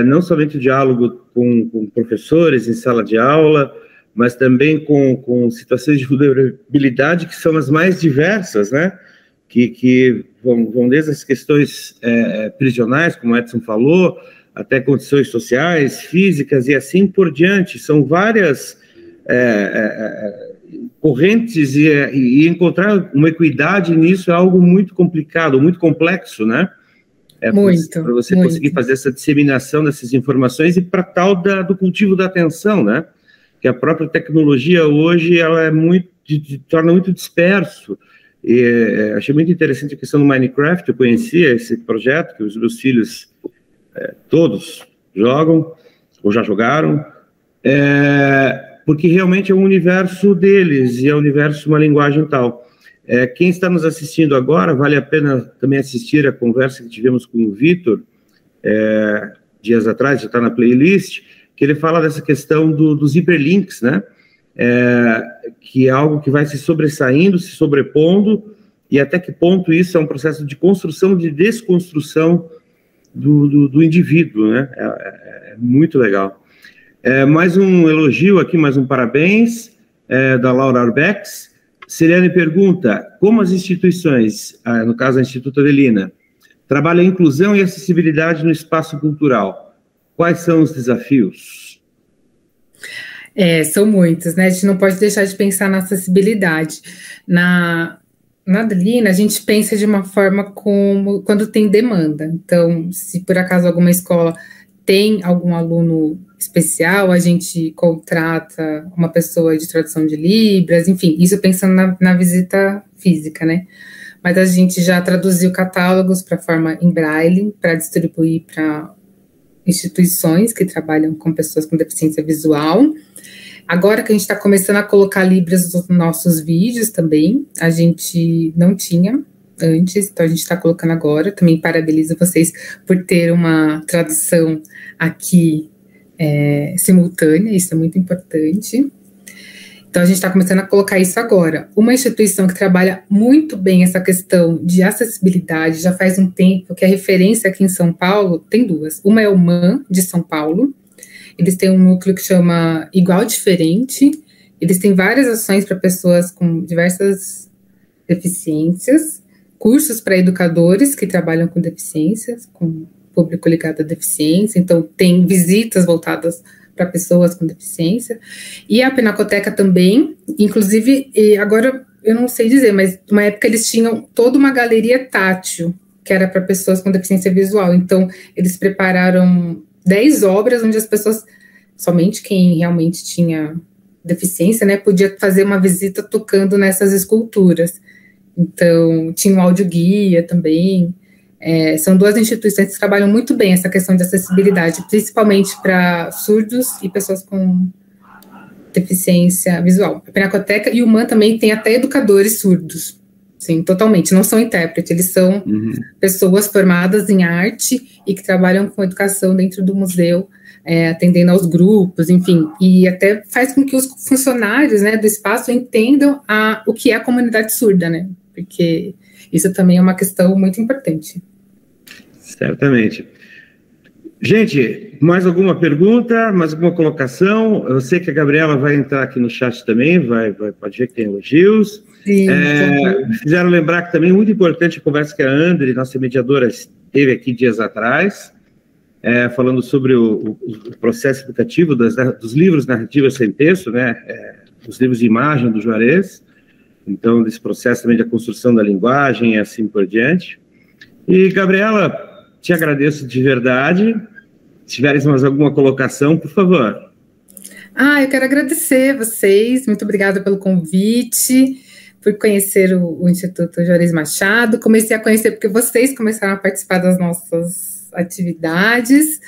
não somente o diálogo com professores em sala de aula, mas também com situações de vulnerabilidade que são as mais diversas, né? Que vão desde as questões prisionais, como o Edson falou, até condições sociais, físicas e assim por diante. São várias correntes e encontrar uma equidade nisso é algo muito complicado, muito complexo, né? Para você conseguir fazer essa disseminação dessas informações e para tal do cultivo da atenção, né? Que a própria tecnologia hoje ela é torna muito disperso. E achei muito interessante a questão do Minecraft. Eu conhecia esse projeto que os meus filhos todos jogam ou já jogaram, porque realmente é um universo deles e é um universo, uma linguagem tal. Quem está nos assistindo agora, vale a pena também assistir a conversa que tivemos com o Vitor dias atrás, já está na playlist, que ele fala dessa questão dos hiperlinks, né? Que é algo que vai se sobressaindo, se sobrepondo, e até que ponto isso é um processo de construção, de desconstrução do indivíduo, né? É muito legal. Mais um elogio aqui, mais um parabéns, da Laura Arbex. Celiane pergunta, como as instituições, no caso a Instituto Avelina, trabalham a inclusão e acessibilidade no espaço cultural? Quais são os desafios? São muitos, né? A gente não pode deixar de pensar na acessibilidade. Na Avelina, a gente pensa de uma forma como quando tem demanda. Então, se por acaso alguma escola tem algum aluno especial, a gente contrata uma pessoa de tradução de Libras, enfim, isso pensando na visita física, né? Mas a gente já traduziu catálogos para forma em braille, para distribuir para instituições que trabalham com pessoas com deficiência visual. Agora que a gente está começando a colocar Libras nos nossos vídeos também, a gente não tinha antes, então a gente está colocando agora. Também parabenizo vocês por ter uma tradução aqui simultânea, isso é muito importante. Então a gente está começando a colocar isso agora. Uma instituição que trabalha muito bem essa questão de acessibilidade já faz um tempo, que a referência aqui em São Paulo tem duas. Uma é o MAN, de São Paulo. Eles têm um núcleo que chama Igual Diferente. Eles têm várias ações para pessoas com diversas deficiências, cursos para educadores que trabalham com deficiências, com público ligado à deficiência. Então, tem visitas voltadas para pessoas com deficiência. E a Pinacoteca também, inclusive, agora eu não sei dizer, mas numa época eles tinham toda uma galeria tátil, que era para pessoas com deficiência visual. Então, eles prepararam 10 obras onde as pessoas, somente quem realmente tinha deficiência, né, podia fazer uma visita tocando nessas esculturas. Então, tinha um audioguia também. São duas instituições que trabalham muito bem essa questão de acessibilidade, principalmente para surdos e pessoas com deficiência visual. A Pinacoteca e o MAN também tem até educadores surdos. Sim, totalmente. Não são intérpretes, eles são pessoas formadas em arte e que trabalham com educação dentro do museu, atendendo aos grupos, enfim. E até faz com que os funcionários, né, do espaço entendam o que é a comunidade surda, né? Porque isso também é uma questão muito importante. Certamente. Gente, mais alguma pergunta, mais alguma colocação? Eu sei que a Gabriela vai entrar aqui no chat também, pode ver que tem elogios. Sim, fizeram lembrar que também é muito importante a conversa que a André, nossa mediadora, teve aqui dias atrás, falando sobre o processo educativo dos livros narrativas sem texto, né, os livros de imagem do Juarez, então desse processo também da construção da linguagem e assim por diante. E, Gabriela, te agradeço de verdade. Se tiveres mais alguma colocação, por favor. Eu quero agradecer vocês, muito obrigada pelo convite, por conhecer o Instituto Juarez Machado. Comecei a conhecer porque vocês começaram a participar das nossas atividades.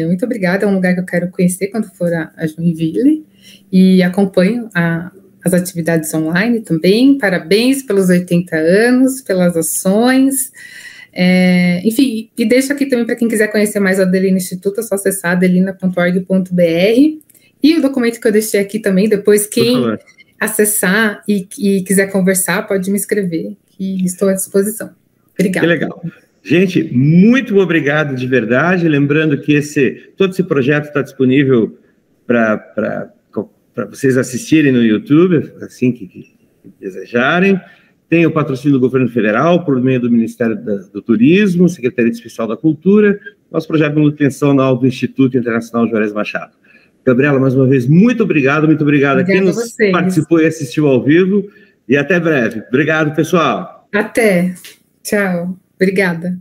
Muito obrigada, é um lugar que eu quero conhecer quando for a Joinville, e acompanho as atividades online também. Parabéns pelos 80 anos, pelas ações. Enfim, e deixo aqui também para quem quiser conhecer mais o Adelina Instituto, é só acessar adelina.org.br, e o documento que eu deixei aqui também, depois quem acessar e quiser conversar, pode me escrever, que estou à disposição. Obrigada. Que legal. Gente, muito obrigado de verdade, lembrando que todo esse projeto está disponível para vocês assistirem no YouTube, assim que desejarem. Tem o patrocínio do Governo Federal, por meio do Ministério do Turismo, Secretaria Especial da Cultura, nosso projeto de manutenção do Instituto Internacional Juarez Machado. Gabriela, mais uma vez, muito obrigado a quem nos participou e assistiu ao vivo, e até breve. Obrigado, pessoal. Até. Tchau. Obrigada.